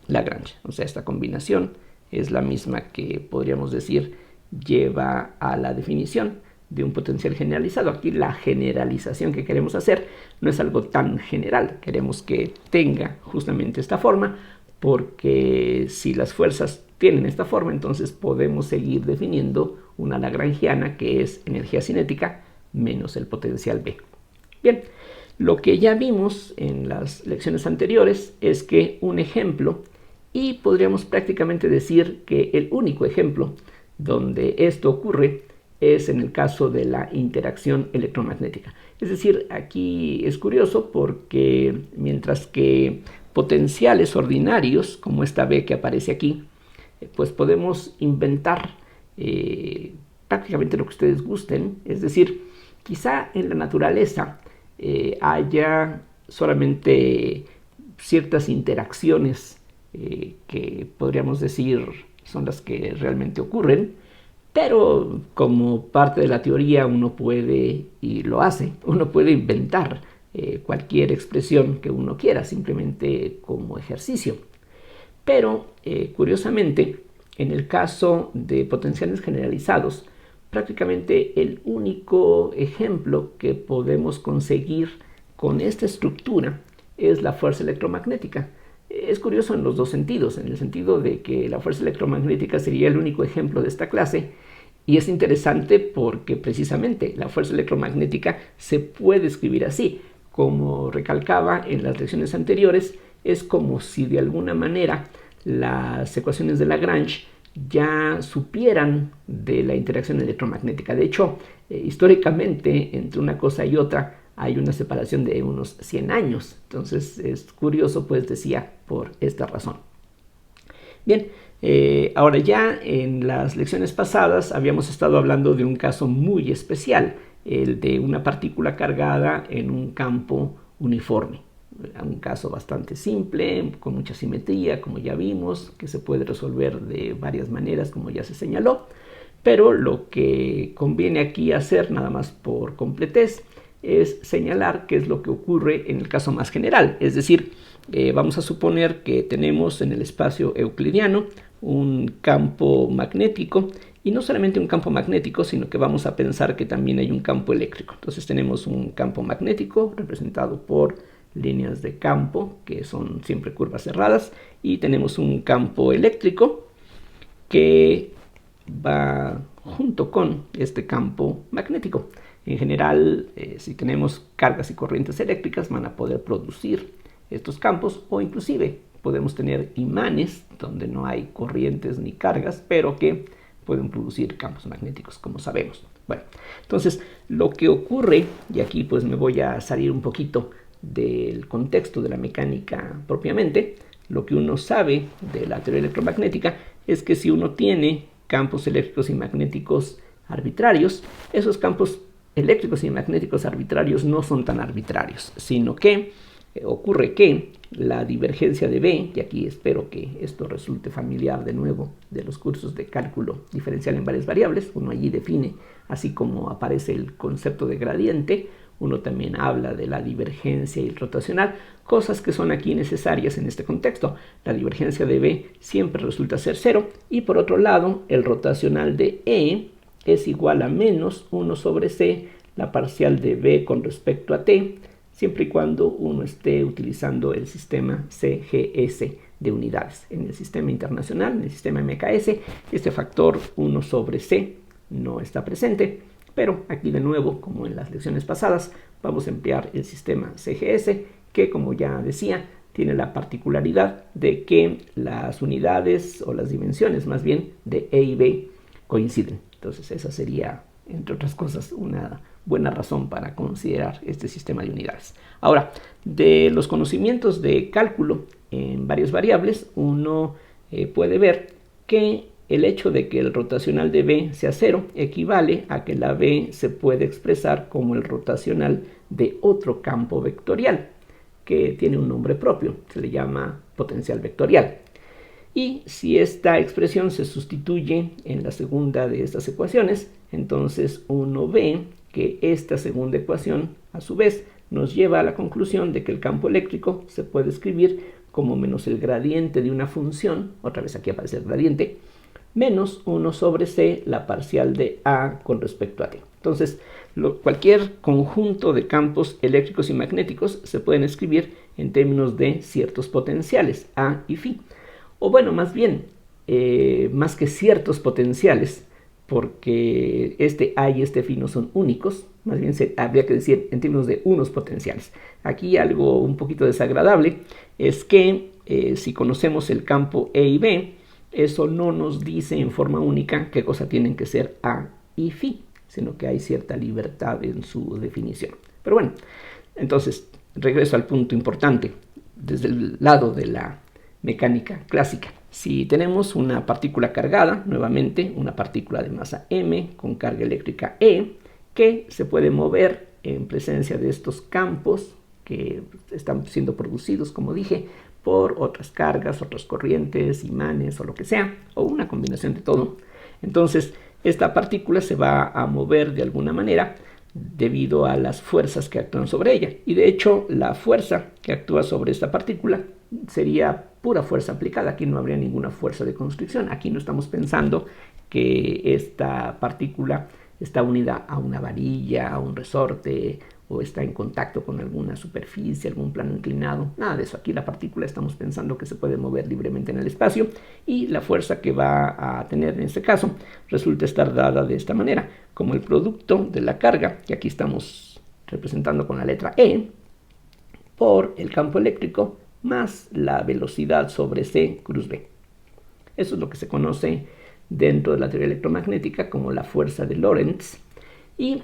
Lagrange. O sea, esta combinación es la misma que podríamos decir lleva a la definición de un potencial generalizado. Aquí la generalización que queremos hacer no es algo tan general, queremos que tenga justamente esta forma, porque si las fuerzas tienen esta forma, entonces podemos seguir definiendo una lagrangiana que es energía cinética menos el potencial B. Bien, lo que ya vimos en las lecciones anteriores es que un ejemplo, y podríamos prácticamente decir que el único ejemplo donde esto ocurre, es en el caso de la interacción electromagnética. Es decir, aquí es curioso porque mientras que potenciales ordinarios, como esta B que aparece aquí, pues podemos inventar prácticamente lo que ustedes gusten. Es decir, quizá en la naturaleza haya solamente ciertas interacciones que podríamos decir son las que realmente ocurren, pero como parte de la teoría uno puede, y lo hace, uno puede inventar cualquier expresión que uno quiera, simplemente como ejercicio. Pero, curiosamente, en el caso de potenciales generalizados, prácticamente el único ejemplo que podemos conseguir con esta estructura es la fuerza electromagnética. Es curioso en los dos sentidos, en el sentido de que la fuerza electromagnética sería el único ejemplo de esta clase, y es interesante porque precisamente la fuerza electromagnética se puede escribir así. Como recalcaba en las lecciones anteriores, es como si de alguna manera las ecuaciones de Lagrange ya supieran de la interacción electromagnética. De hecho, históricamente entre una cosa y otra hay una separación de unos 100 años. Entonces es curioso, pues decía, por esta razón. Bien, ahora ya en las lecciones pasadas habíamos estado hablando de un caso muy especial, el de una partícula cargada en un campo uniforme. Un caso bastante simple, con mucha simetría, como ya vimos, que se puede resolver de varias maneras, como ya se señaló. Pero lo que conviene aquí hacer, nada más por completez, es señalar qué es lo que ocurre en el caso más general. Es decir, vamos a suponer que tenemos en el espacio euclidiano un campo magnético, y no solamente un campo magnético, sino que vamos a pensar que también hay un campo eléctrico. Entonces tenemos un campo magnético representado por líneas de campo, que son siempre curvas cerradas, y tenemos un campo eléctrico que va junto con este campo magnético. En general, si tenemos cargas y corrientes eléctricas, van a poder producir estos campos, o inclusive podemos tener imanes donde no hay corrientes ni cargas, pero que pueden producir campos magnéticos, como sabemos. Bueno, entonces lo que ocurre, y aquí pues me voy a salir un poquito del contexto de la mecánica propiamente, lo que uno sabe de la teoría electromagnética es que si uno tiene campos eléctricos y magnéticos arbitrarios, esos campos eléctricos y magnéticos arbitrarios no son tan arbitrarios, sino que ocurre que la divergencia de B, y aquí espero que esto resulte familiar de nuevo de los cursos de cálculo diferencial en varias variables, uno allí define, así como aparece el concepto de gradiente, uno también habla de la divergencia y el rotacional, cosas que son aquí necesarias en este contexto. La divergencia de B siempre resulta ser 0, y por otro lado, el rotacional de E es igual a menos 1 sobre C, la parcial de B con respecto a T, siempre y cuando uno esté utilizando el sistema CGS de unidades. En el sistema internacional, en el sistema MKS, este factor 1 sobre C no está presente, pero aquí de nuevo, como en las lecciones pasadas, vamos a emplear el sistema CGS, que como ya decía, tiene la particularidad de que las unidades, o las dimensiones más bien, de E y B coinciden. Entonces esa sería, entre otras cosas, una buena razón para considerar este sistema de unidades. Ahora, de los conocimientos de cálculo en varias variables, uno puede ver que el hecho de que el rotacional de B sea 0 equivale a que la B se puede expresar como el rotacional de otro campo vectorial, que tiene un nombre propio, se le llama potencial vectorial. Y si esta expresión se sustituye en la segunda de estas ecuaciones, entonces uno ve que esta segunda ecuación, a su vez, nos lleva a la conclusión de que el campo eléctrico se puede escribir como menos el gradiente de una función, otra vez aquí aparece el gradiente, menos 1 sobre C, la parcial de A con respecto a T. Entonces, cualquier conjunto de campos eléctricos y magnéticos se pueden escribir en términos de ciertos potenciales, A y Φ. O bueno, más bien, más que ciertos potenciales, porque este A y este Φ no son únicos, más bien habría que decir en términos de unos potenciales. Aquí algo un poquito desagradable es que si conocemos el campo E y B, eso no nos dice en forma única qué cosa tienen que ser A y Φ, sino que hay cierta libertad en su definición. Pero bueno, entonces regreso al punto importante desde el lado de la mecánica clásica. Si tenemos una partícula cargada, nuevamente una partícula de masa m con carga eléctrica E, que se puede mover en presencia de estos campos que están siendo producidos, como dije, por otras cargas, otras corrientes, imanes o lo que sea, o una combinación de todo. Entonces, esta partícula se va a mover de alguna manera debido a las fuerzas que actúan sobre ella. Y de hecho, la fuerza que actúa sobre esta partícula sería pura fuerza aplicada. Aquí no habría ninguna fuerza de constricción. Aquí no estamos pensando que esta partícula está unida a una varilla, a un resorte, o está en contacto con alguna superficie, algún plano inclinado. Nada de eso. Aquí la partícula estamos pensando que se puede mover libremente en el espacio y la fuerza que va a tener en este caso resulta estar dada de esta manera, como el producto de la carga, que aquí estamos representando con la letra E, por el campo eléctrico más la velocidad sobre C cruz B. Eso es lo que se conoce dentro de la teoría electromagnética como la fuerza de Lorentz. Y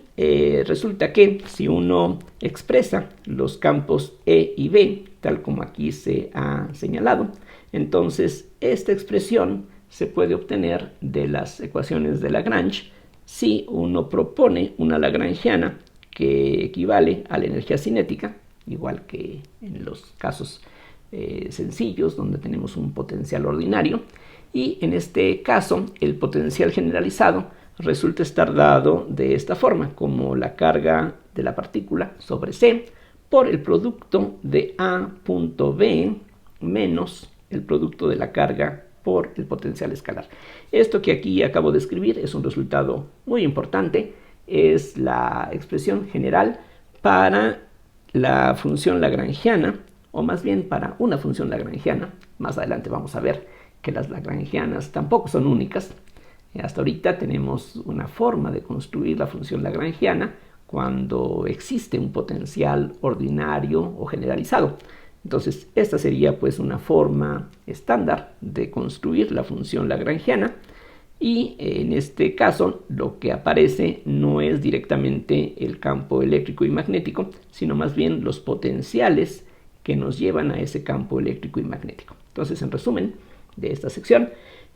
resulta que si uno expresa los campos E y B, tal como aquí se ha señalado, entonces esta expresión se puede obtener de las ecuaciones de Lagrange si uno propone una lagrangiana que equivale a la energía cinética, igual que en los casos sencillos donde tenemos un potencial ordinario, y en este caso el potencial generalizado resulta estar dado de esta forma, como la carga de la partícula sobre C por el producto de A punto B menos el producto de la carga por el potencial escalar. Esto que aquí acabo de escribir es un resultado muy importante, es la expresión general para la función lagrangiana, o más bien para una función lagrangiana. Más adelante vamos a ver que las lagrangianas tampoco son únicas. Hasta ahorita tenemos una forma de construir la función lagrangiana cuando existe un potencial ordinario o generalizado. Entonces, esta sería pues una forma estándar de construir la función lagrangiana, y en este caso lo que aparece no es directamente el campo eléctrico y magnético, sino más bien los potenciales que nos llevan a ese campo eléctrico y magnético. Entonces, en resumen de esta sección,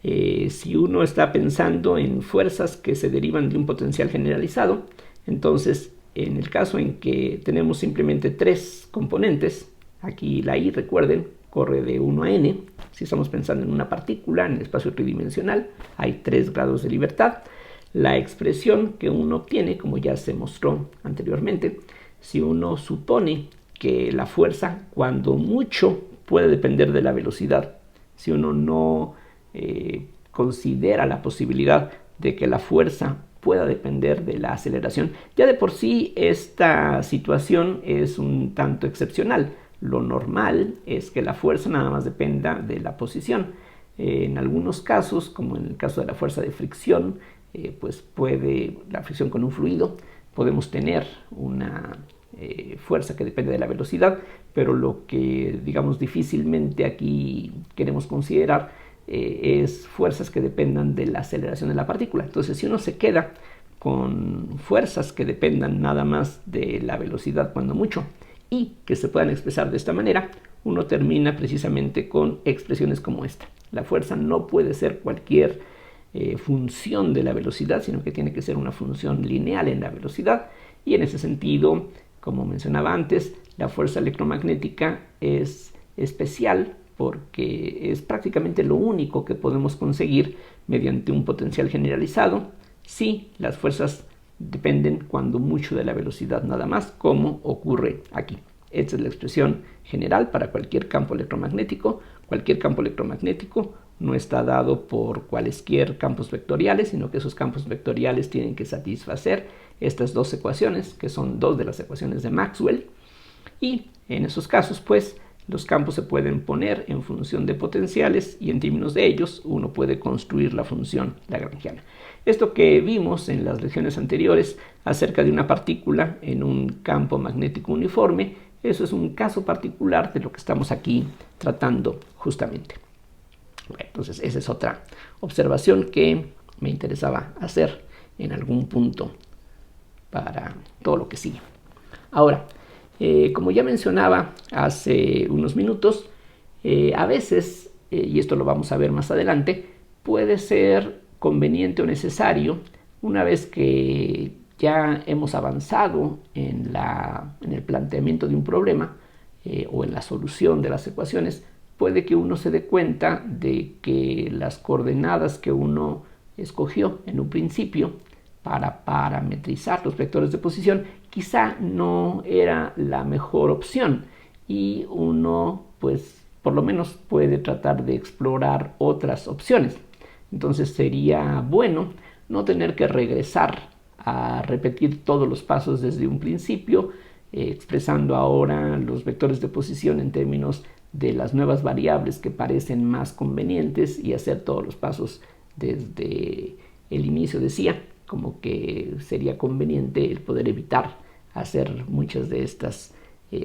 si uno está pensando en fuerzas que se derivan de un potencial generalizado, entonces en el caso en que tenemos simplemente tres componentes, aquí la I, recuerden, corre de 1 a n. Si estamos pensando en una partícula en el espacio tridimensional, hay 3 grados de libertad. La expresión que uno obtiene, como ya se mostró anteriormente, si uno supone que la fuerza, cuando mucho, puede depender de la velocidad, si uno no considera la posibilidad de que la fuerza pueda depender de la aceleración, ya de por sí esta situación es un tanto excepcional. Lo normal es que la fuerza nada más dependa de la posición. En algunos casos, como en el caso de la fuerza de fricción, pues la fricción con un fluido, podemos tener una fuerza que depende de la velocidad, pero lo que digamos difícilmente aquí queremos considerar es fuerzas que dependan de la aceleración de la partícula. Entonces, si uno se queda con fuerzas que dependan nada más de la velocidad cuando mucho y que se puedan expresar de esta manera, uno termina precisamente con expresiones como esta. La fuerza no puede ser cualquier función de la velocidad, sino que tiene que ser una función lineal en la velocidad, y en ese sentido, como mencionaba antes, la fuerza electromagnética es especial porque es prácticamente lo único que podemos conseguir mediante un potencial generalizado si las fuerzas dependen cuando mucho de la velocidad nada más, como ocurre aquí. Esta es la expresión general para cualquier campo electromagnético. Cualquier campo electromagnético no está dado por cualesquier campos vectoriales, sino que esos campos vectoriales tienen que satisfacer estas dos ecuaciones, que son dos de las ecuaciones de Maxwell, y en esos casos, pues, los campos se pueden poner en función de potenciales y en términos de ellos uno puede construir la función lagrangiana. Esto que vimos en las lecciones anteriores acerca de una partícula en un campo magnético uniforme, eso es un caso particular de lo que estamos aquí tratando justamente. Bueno, entonces esa es otra observación que me interesaba hacer en algún punto para todo lo que sigue. Ahora, como ya mencionaba hace unos minutos, a veces, y esto lo vamos a ver más adelante, puede ser conveniente o necesario, una vez que ya hemos avanzado en el planteamiento de un problema o en la solución de las ecuaciones, puede que uno se dé cuenta de que las coordenadas que uno escogió en un principio para parametrizar los vectores de posición quizá no era la mejor opción, y uno pues por lo menos puede tratar de explorar otras opciones. Entonces sería bueno no tener que regresar a repetir todos los pasos desde un principio, expresando ahora los vectores de posición en términos de las nuevas variables que parecen más convenientes, y hacer todos los pasos desde el inicio. Decía como que sería conveniente el poder evitar hacer muchas de estas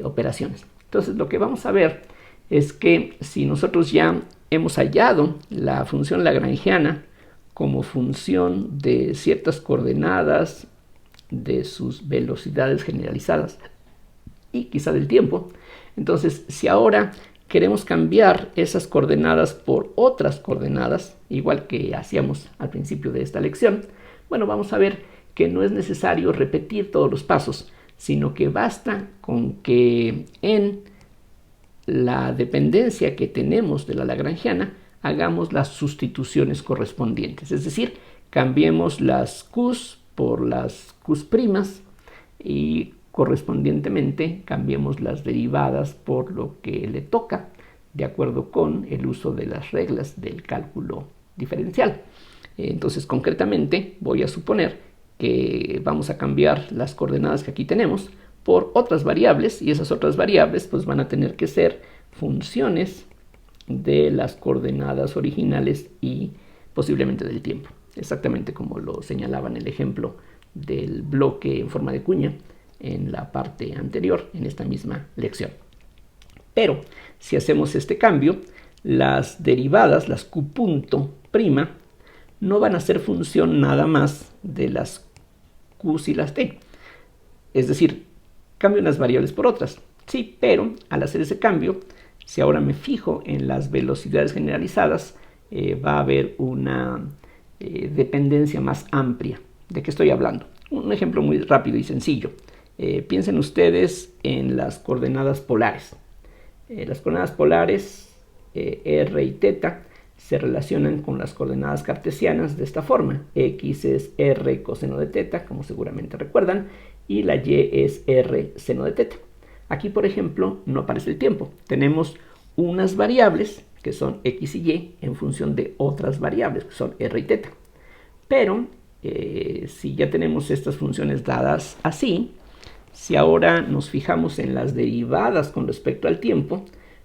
operaciones. Entonces lo que vamos a ver es que si nosotros ya hemos hallado la función lagrangiana como función de ciertas coordenadas de sus velocidades generalizadas y quizá del tiempo, entonces si ahora queremos cambiar esas coordenadas por otras coordenadas, igual que hacíamos al principio de esta lección, bueno, vamos a ver que no es necesario repetir todos los pasos, sino que basta con que en la dependencia que tenemos de la lagrangiana hagamos las sustituciones correspondientes, es decir, cambiemos las q's por las q's primas y correspondientemente cambiemos las derivadas por lo que le toca, de acuerdo con el uso de las reglas del cálculo diferencial. Entonces, concretamente, voy a suponer que vamos a cambiar las coordenadas que aquí tenemos por otras variables, y esas otras variables pues van a tener que ser funciones de las coordenadas originales y posiblemente del tiempo, exactamente como lo señalaba en el ejemplo del bloque en forma de cuña en la parte anterior en esta misma lección. Pero si hacemos este cambio, las derivadas, las q punto prima, no van a ser función nada más de las q y las t. Es decir, cambio unas variables por otras. Sí, pero al hacer ese cambio, si ahora me fijo en las velocidades generalizadas, va a haber una dependencia más amplia. ¿De qué estoy hablando? Un ejemplo muy rápido y sencillo. Piensen ustedes en las coordenadas polares. Las coordenadas polares, r y θ, se relacionan con las coordenadas cartesianas de esta forma. X es r coseno de θ, como seguramente recuerdan, y la y es r seno de θ. Aquí, por ejemplo, no aparece el tiempo. Tenemos unas variables que son x y y en función de otras variables que son r y θ. Pero si ya tenemos estas funciones dadas así, si ahora nos fijamos en las derivadas con respecto al tiempo,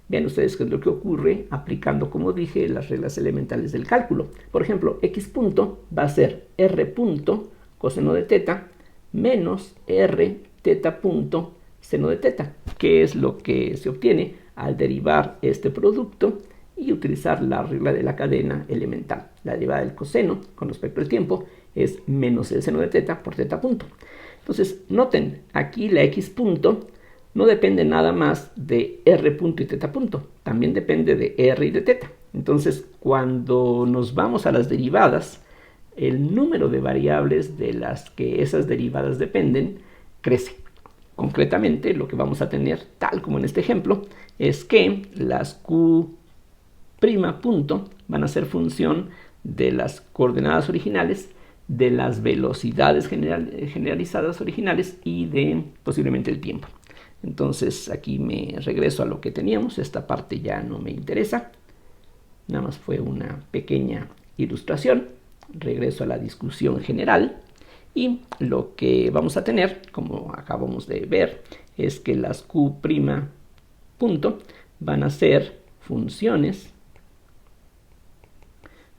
vean ustedes qué es lo que ocurre aplicando, como dije, las reglas elementales del cálculo. Por ejemplo, x punto va a ser r punto coseno de θ menos r θ punto seno de θ, que es lo que se obtiene al derivar este producto y utilizar la regla de la cadena elemental. La derivada del coseno con respecto al tiempo es menos el seno de θ por θ punto. Entonces, noten, aquí la x punto no depende nada más de r punto y θ punto, también depende de r y de θ. Entonces, cuando nos vamos a las derivadas, el número de variables de las que esas derivadas dependen crece. Concretamente, lo que vamos a tener, tal como en este ejemplo, es que las q' punto van a ser función de las coordenadas originales, de las velocidades generalizadas originales y de posiblemente el tiempo. Entonces aquí me regreso a lo que teníamos. Esta parte ya no me interesa, nada más fue una pequeña ilustración. Regreso a la discusión general y lo que vamos a tener, como acabamos de ver, es que las q' punto van a ser funciones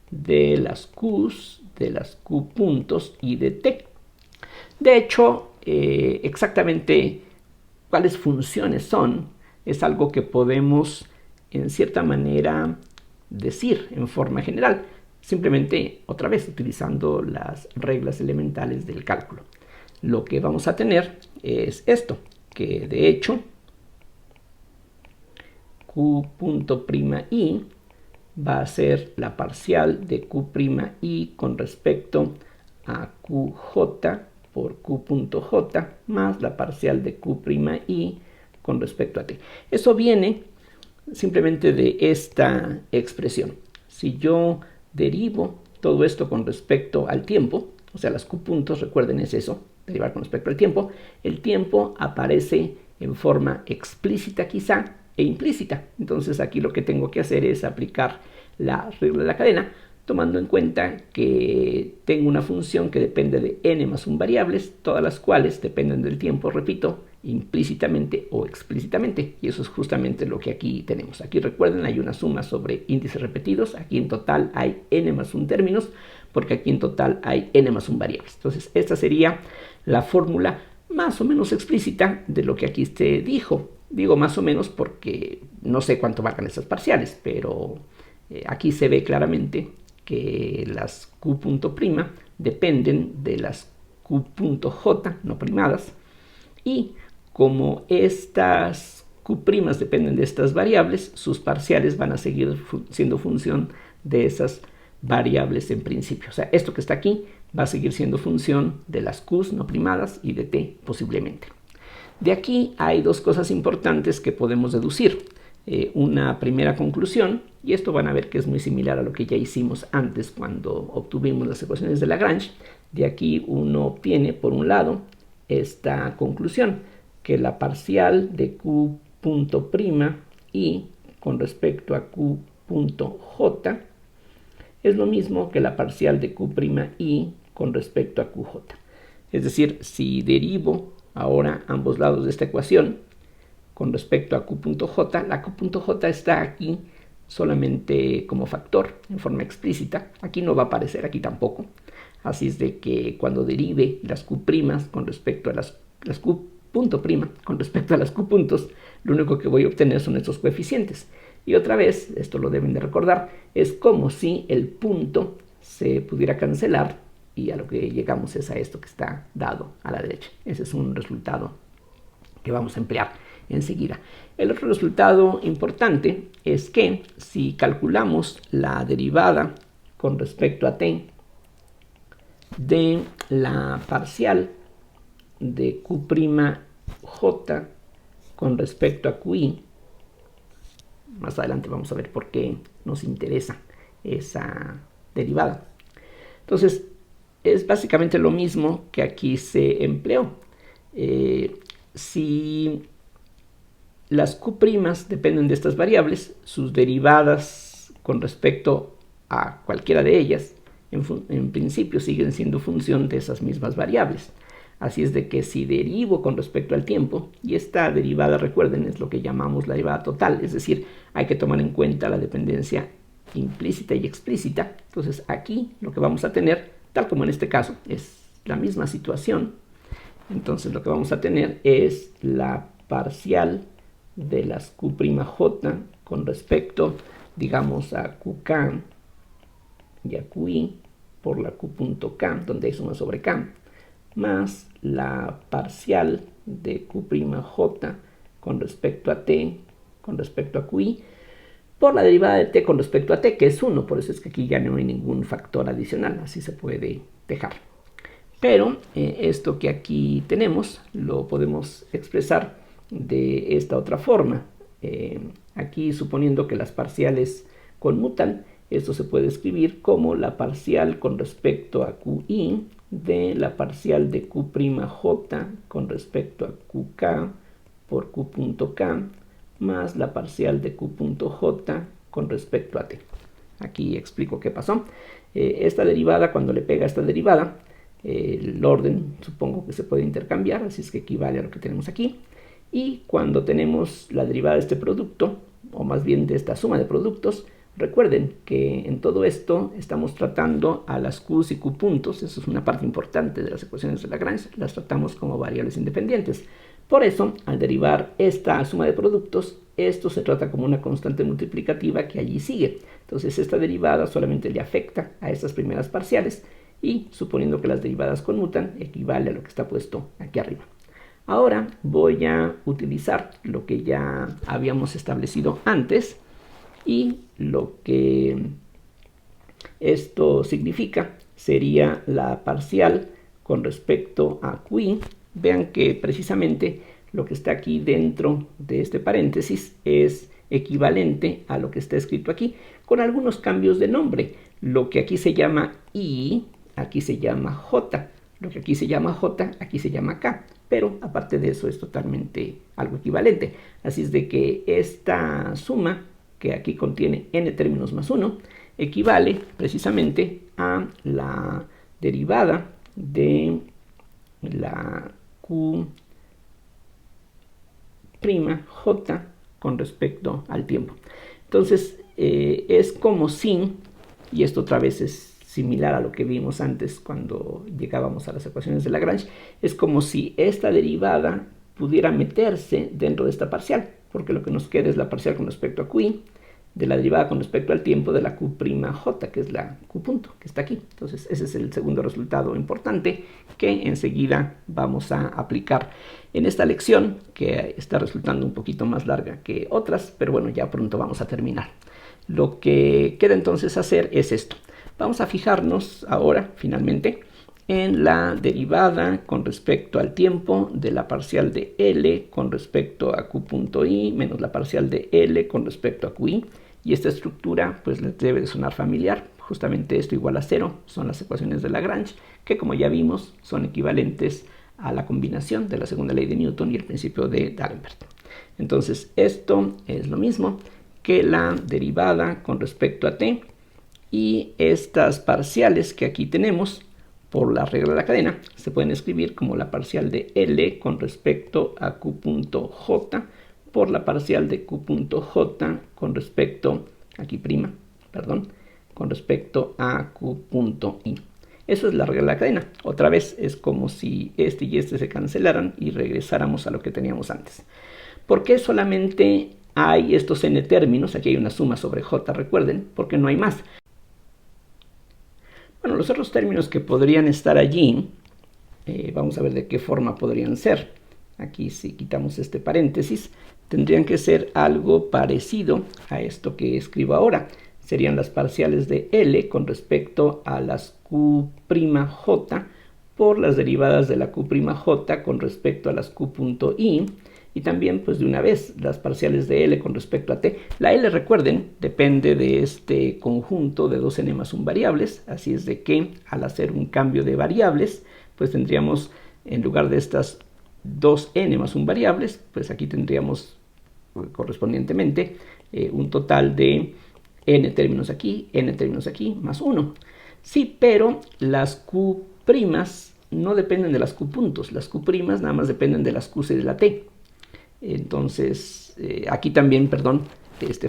de las q's, de las q puntos y de t. De hecho, exactamente cuáles funciones son es algo que podemos en cierta manera decir en forma general, simplemente otra vez utilizando las reglas elementales del cálculo. Lo que vamos a tener es esto, que de hecho q punto prima i va a ser la parcial de q' i con respecto a qj por q.j más la parcial de q'I con respecto a t. Eso viene simplemente de esta expresión. Si yo derivo todo esto con respecto al tiempo, o sea, las q puntos, recuerden, es eso, derivar con respecto al tiempo, el tiempo aparece en forma explícita quizá e implícita. Entonces aquí lo que tengo que hacer es aplicar la regla de la cadena, tomando en cuenta que tengo una función que depende de n más 1 variables, todas las cuales dependen del tiempo, repito, implícitamente o explícitamente. Y eso es justamente lo que aquí tenemos. Aquí recuerden, hay una suma sobre índices repetidos. Aquí en total hay n más 1 términos, porque aquí en total hay n más 1 variables. Entonces esta sería la fórmula más o menos explícita de lo que aquí se dijo. Digo más o menos porque no sé cuánto valgan esas parciales, pero aquí se ve claramente que las q.' dependen de las q.j no primadas, y como estas q' dependen de estas variables, sus parciales van a seguir siendo función de esas variables en principio. O sea, esto que está aquí va a seguir siendo función de las q's no primadas y de t posiblemente. De aquí hay dos cosas importantes que podemos deducir. Una primera conclusión, y esto van a ver que es muy similar a lo que ya hicimos antes cuando obtuvimos las ecuaciones de Lagrange. De aquí uno obtiene, por un lado, esta conclusión, que la parcial de q'I con respecto a q'J es lo mismo que la parcial de q'I con respecto a qj. Es decir, si derivo ahora ambos lados de esta ecuación con respecto a q'J, la q'J está aquí solamente como factor en forma explícita. Aquí no va a aparecer, aquí tampoco. Así es de que cuando derive las q' con respecto a las q' con respecto a las q puntos, lo único que voy a obtener son estos coeficientes. Y otra vez, esto lo deben de recordar, es como si el punto se pudiera cancelar y a lo que llegamos es a esto que está dado a la derecha. Ese es un resultado que vamos a emplear enseguida. El otro resultado importante es que si calculamos la derivada con respecto a t de la parcial de q'J con respecto a q'i, más adelante vamos a ver por qué nos interesa esa derivada. Entonces, es básicamente lo mismo que aquí se empleó. Si las q' dependen de estas variables, sus derivadas con respecto a cualquiera de ellas, en principio siguen siendo función de esas mismas variables. Así es de que si derivo con respecto al tiempo, y esta derivada, recuerden, es lo que llamamos la derivada total, es decir, hay que tomar en cuenta la dependencia implícita y explícita. Entonces aquí lo que vamos a tener, tal como en este caso, es la misma situación. Entonces lo que vamos a tener es la parcial de las q'J con respecto, digamos, a qk y a qi por la q.k, donde hay suma sobre k, más la parcial de q'J con respecto a t con respecto a qi por la derivada de t con respecto a t, que es 1, por eso es que aquí ya no hay ningún factor adicional, así se puede dejar. Pero esto que aquí tenemos lo podemos expresar de esta otra forma. Aquí, suponiendo que las parciales conmutan, esto se puede escribir como la parcial con respecto a qi de la parcial de q'J con respecto a qk por q.k más la parcial de q'J con respecto a t. Aquí explico qué pasó. Esta derivada, cuando le pega a esta derivada, el orden supongo que se puede intercambiar, así es que equivale a lo que tenemos aquí. Y cuando tenemos la derivada de este producto, o más bien de esta suma de productos, recuerden que en todo esto estamos tratando a las q's y q puntos. Eso es una parte importante de las ecuaciones de Lagrange, las tratamos como variables independientes. Por eso, al derivar esta suma de productos, esto se trata como una constante multiplicativa que allí sigue. Entonces esta derivada solamente le afecta a estas primeras parciales y, suponiendo que las derivadas conmutan, equivale a lo que está puesto aquí arriba. Ahora voy a utilizar lo que ya habíamos establecido antes, y lo que esto significa sería la parcial con respecto a QI, vean que precisamente lo que está aquí dentro de este paréntesis es equivalente a lo que está escrito aquí, con algunos cambios de nombre. Lo que aquí se llama I, aquí se llama J. Lo que aquí se llama J, aquí se llama K. Pero aparte de eso es totalmente algo equivalente. Así es de que esta suma, que aquí contiene n términos más 1, equivale precisamente a la derivada de la Q' J con respecto al tiempo. Entonces es como si, y esto otra vez es similar a lo que vimos antes cuando llegábamos a las ecuaciones de Lagrange, es como si esta derivada pudiera meterse dentro de esta parcial, porque lo que nos queda es la parcial con respecto a QI, de la derivada con respecto al tiempo de la Q', que es la Q punto, que está aquí. Entonces ese es el segundo resultado importante que enseguida vamos a aplicar en esta lección, que está resultando un poquito más larga que otras, pero bueno, ya pronto vamos a terminar. Lo que queda entonces hacer es esto. Vamos a fijarnos ahora, finalmente, en la derivada con respecto al tiempo de la parcial de L con respecto a Q.I menos la parcial de L con respecto a QI. Y esta estructura pues les debe de sonar familiar. Justamente esto igual a 0 son las ecuaciones de Lagrange, que como ya vimos son equivalentes a la combinación de la segunda ley de Newton y el principio de D'Alembert. Entonces esto es lo mismo que la derivada con respecto a t, y estas parciales que aquí tenemos por la regla de la cadena se pueden escribir como la parcial de L con respecto a Q.J por la parcial de Q.J con respecto, aquí prima, perdón, con respecto a Q.I. Eso es la regla de la cadena. Otra vez es como si este y este se cancelaran y regresáramos a lo que teníamos antes. ¿Por qué solamente hay estos n términos? Aquí hay una suma sobre j, recuerden, porque no hay más. Bueno, los otros términos que podrían estar allí, vamos a ver de qué forma podrían ser. Aquí si quitamos este paréntesis, tendrían que ser algo parecido a esto que escribo ahora. Serían las parciales de L con respecto a las Q'J por las derivadas de la Q'J con respecto a las Q.I. Y también, pues de una vez, las parciales de L con respecto a T. La L, recuerden, depende de este conjunto de 2n más 1 variables. Así es de que, al hacer un cambio de variables, pues tendríamos, en lugar de estas 2n más 1 variables, pues aquí tendríamos correspondientemente un total de n términos aquí, más 1. Sí, pero las Q' no dependen de las Q puntos. Las Q' nada más dependen de las Q's y de la T. Entonces, aquí también,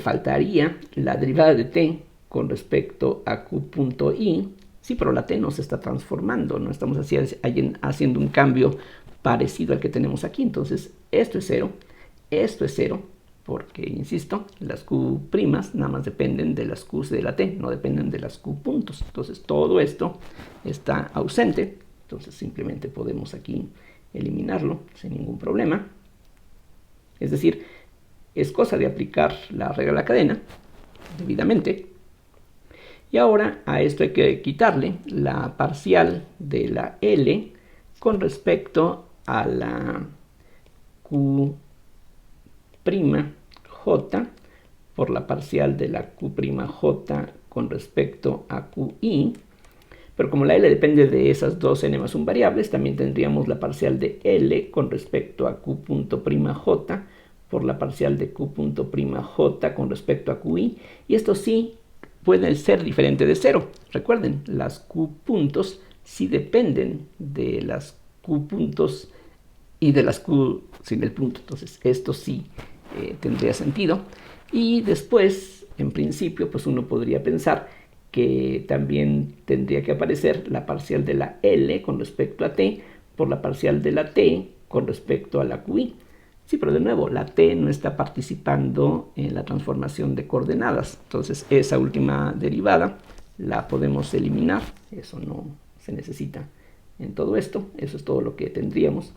faltaría la derivada de t con respecto a Q.I. Sí, pero la t no se está transformando, no estamos haciendo un cambio parecido al que tenemos aquí. Entonces, esto es 0, porque, insisto, las Q' nada más dependen de las Q's de la t, no dependen de las Q puntos. Entonces, todo esto está ausente. Entonces, simplemente podemos aquí eliminarlo sin ningún problema. Es decir, es cosa de aplicar la regla de la cadena debidamente. Y ahora a esto hay que quitarle la parcial de la L con respecto a la Q'J por la parcial de la Q'J con respecto a QI. Pero como la L depende de esas dos n más 1 variables, también tendríamos la parcial de L con respecto a Q.J por la parcial de Q.J con respecto a QI. Y esto sí puede ser diferente de 0. Recuerden, las Q puntos sí dependen de las Q puntos y de las Q sin el punto. Entonces esto sí tendría sentido. Y después, en principio, pues uno podría pensar que también tendría que aparecer la parcial de la L con respecto a t por la parcial de la t con respecto a la QI. Sí, pero de nuevo, la t no está participando en la transformación de coordenadas. Entonces, esa última derivada la podemos eliminar. Eso no se necesita en todo esto. Eso es todo lo que tendríamos.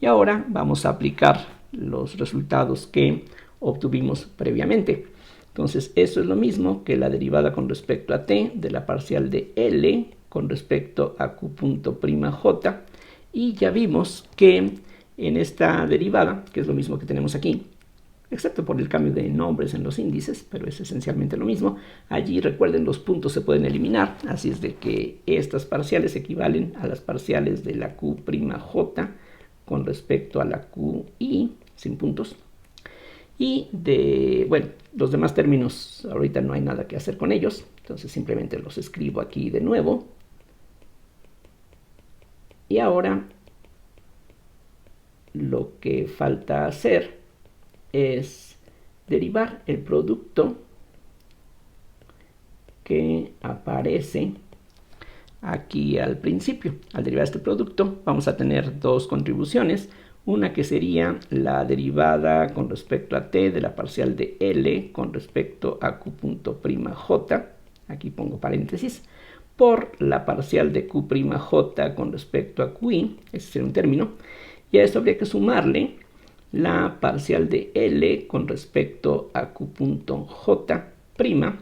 Y ahora vamos a aplicar los resultados que obtuvimos previamente. Entonces, eso es lo mismo que la derivada con respecto a t de la parcial de L con respecto a Q punto prima J, y ya vimos que en esta derivada, que es lo mismo que tenemos aquí, excepto por el cambio de nombres en los índices, pero es esencialmente lo mismo. Allí, recuerden, los puntos se pueden eliminar, así es de que estas parciales equivalen a las parciales de la Q' J con respecto a la QI, sin puntos. Y bueno, los demás términos ahorita no hay nada que hacer con ellos, entonces simplemente los escribo aquí de nuevo. Y ahora lo que falta hacer es derivar el producto que aparece aquí al principio. Al derivar este producto vamos a tener dos contribuciones, una que sería la derivada con respecto a t de la parcial de L con respecto a Q punto prima J, aquí pongo paréntesis, por la parcial de Q prima J con respecto a QI, ese sería un término, y a esto habría que sumarle la parcial de L con respecto a Q punto J prima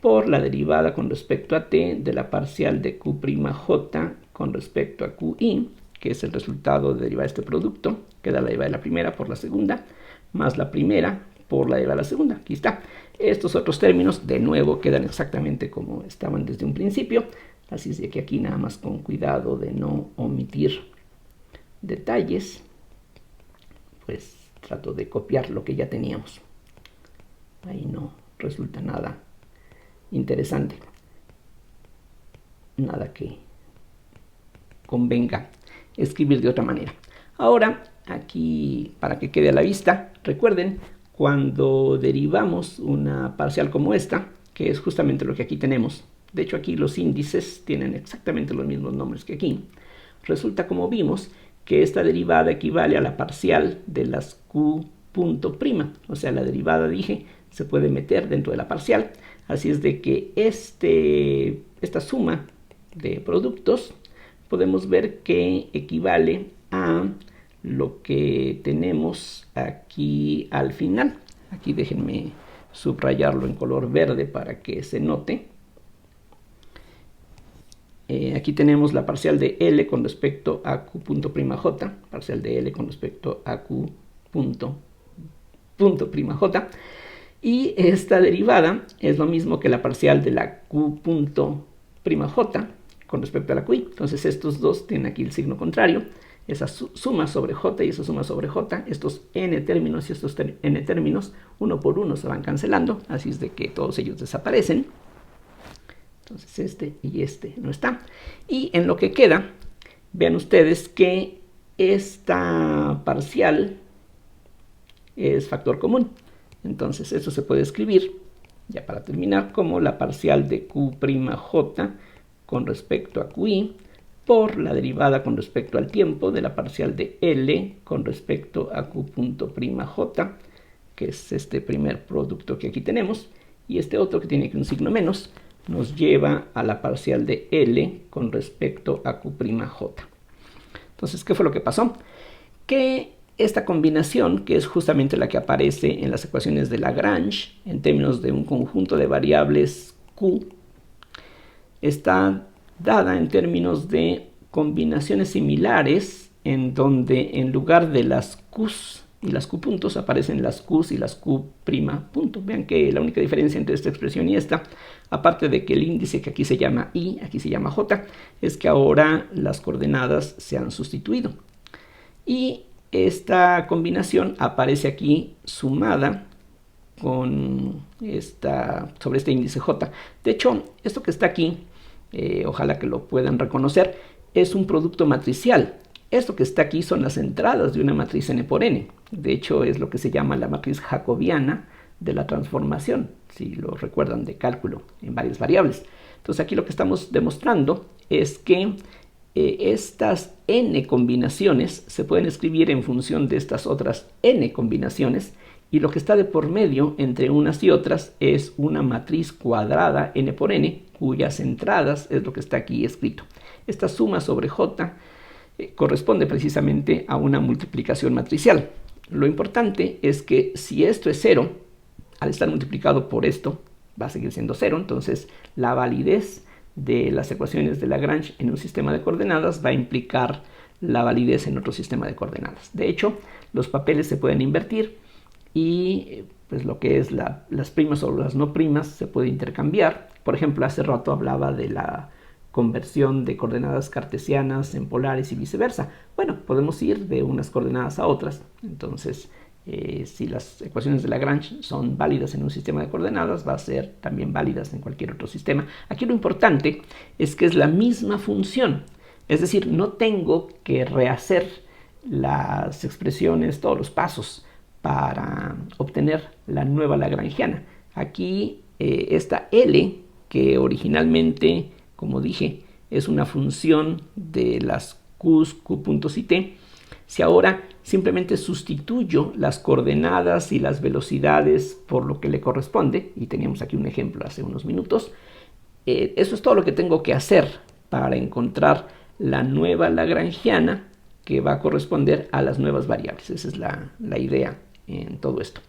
por la derivada con respecto a t de la parcial de Q prima J con respecto a QI, que es el resultado de derivar este producto, queda la derivada de la primera por la segunda, más la primera por la derivada de la segunda. Aquí está. Estos otros términos, de nuevo, quedan exactamente como estaban desde un principio, así es de que aquí nada más con cuidado de no omitir detalles, pues trato de copiar lo que ya teníamos. Ahí no resulta nada interesante, nada que convenga escribir de otra manera. Ahora, aquí, para que quede a la vista, recuerden, cuando derivamos una parcial como esta, que es justamente lo que aquí tenemos, de hecho aquí los índices tienen exactamente los mismos nombres que aquí, resulta, como vimos, que esta derivada equivale a la parcial de las Q punto prima, o sea, la derivada, dije, se puede meter dentro de la parcial, así es de que esta suma de productos podemos ver que equivale a lo que tenemos aquí al final. Aquí déjenme subrayarlo en color verde para que se note. Aquí tenemos la parcial de L con respecto a Q punto prima J, parcial de L con respecto a Q punto prima J, y esta derivada es lo mismo que la parcial de la Q punto prima J con respecto a la QI. Entonces estos dos tienen aquí el signo contrario, esa suma sobre J y esa suma sobre J, estos n términos y estos n términos, uno por uno se van cancelando, así es de que todos ellos desaparecen. Entonces este y este no está. Y en lo que queda, vean ustedes que esta parcial es factor común. Entonces esto se puede escribir, ya para terminar, como la parcial de Q' J con respecto a QI por la derivada con respecto al tiempo de la parcial de L con respecto a Q punto prima J, que es este primer producto que aquí tenemos, y este otro que tiene aquí un signo menos, nos lleva a la parcial de L con respecto a Q' J. Entonces, ¿qué fue lo que pasó? Que esta combinación, que es justamente la que aparece en las ecuaciones de Lagrange, en términos de un conjunto de variables Q, está dada en términos de combinaciones similares, en donde en lugar de las Q's y las Q puntos aparecen las Q's y las Q' punto. Vean que la única diferencia entre esta expresión y esta, aparte de que el índice que aquí se llama I, aquí se llama J, es que ahora las coordenadas se han sustituido. Y esta combinación aparece aquí sumada con sobre este índice J. De hecho, esto que está aquí, ojalá que lo puedan reconocer, es un producto matricial. Esto que está aquí son las entradas de una matriz n por n. De hecho, es lo que se llama la matriz jacobiana de la transformación, si lo recuerdan, de cálculo en varias variables. Entonces aquí lo que estamos demostrando es que estas n combinaciones se pueden escribir en función de estas otras n combinaciones, y lo que está de por medio entre unas y otras es una matriz cuadrada n por n, cuyas entradas es lo que está aquí escrito. Esta suma sobre j corresponde precisamente a una multiplicación matricial. Lo importante es que si esto es 0, al estar multiplicado por esto va a seguir siendo 0, entonces la validez de las ecuaciones de Lagrange en un sistema de coordenadas va a implicar la validez en otro sistema de coordenadas. De hecho, los papeles se pueden invertir y pues lo que es las primas o las no primas se puede intercambiar. Por ejemplo, hace rato hablaba de la conversión de coordenadas cartesianas en polares y viceversa. Bueno, podemos ir de unas coordenadas a otras. Entonces, si las ecuaciones de Lagrange son válidas en un sistema de coordenadas, va a ser también válidas en cualquier otro sistema. Aquí lo importante es que es la misma función. Es decir, no tengo que rehacer las expresiones, todos los pasos para obtener la nueva lagrangiana. Aquí esta L, que originalmente, como dije, es una función de las q's, q puntos y t, si ahora simplemente sustituyo las coordenadas y las velocidades por lo que le corresponde, y teníamos aquí un ejemplo hace unos minutos, eso es todo lo que tengo que hacer para encontrar la nueva lagrangiana que va a corresponder a las nuevas variables. Esa es la idea en todo esto.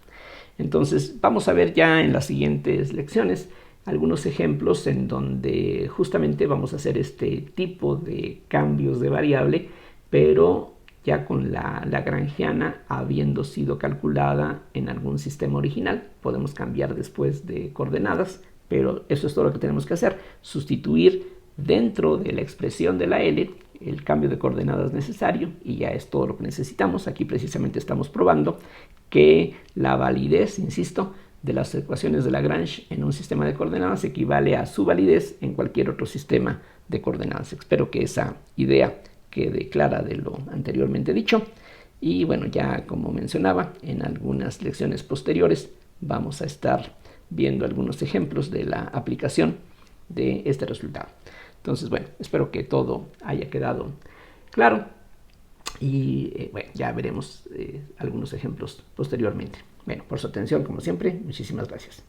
Entonces vamos a ver ya en las siguientes lecciones algunos ejemplos en donde justamente vamos a hacer este tipo de cambios de variable, pero ya con la lagrangiana habiendo sido calculada en algún sistema original. Podemos cambiar después de coordenadas, pero eso es todo lo que tenemos que hacer: sustituir dentro de la expresión de la L el cambio de coordenadas necesario, y ya es todo lo que necesitamos. Aquí precisamente estamos probando que la validez, insisto, de las ecuaciones de Lagrange en un sistema de coordenadas equivale a su validez en cualquier otro sistema de coordenadas. Espero que esa idea quede clara de lo anteriormente dicho. Y bueno, ya como mencionaba, en algunas lecciones posteriores vamos a estar viendo algunos ejemplos de la aplicación de este resultado. Entonces, bueno, espero que todo haya quedado claro y bueno, ya veremos algunos ejemplos posteriormente. Bueno, por su atención, como siempre, muchísimas gracias.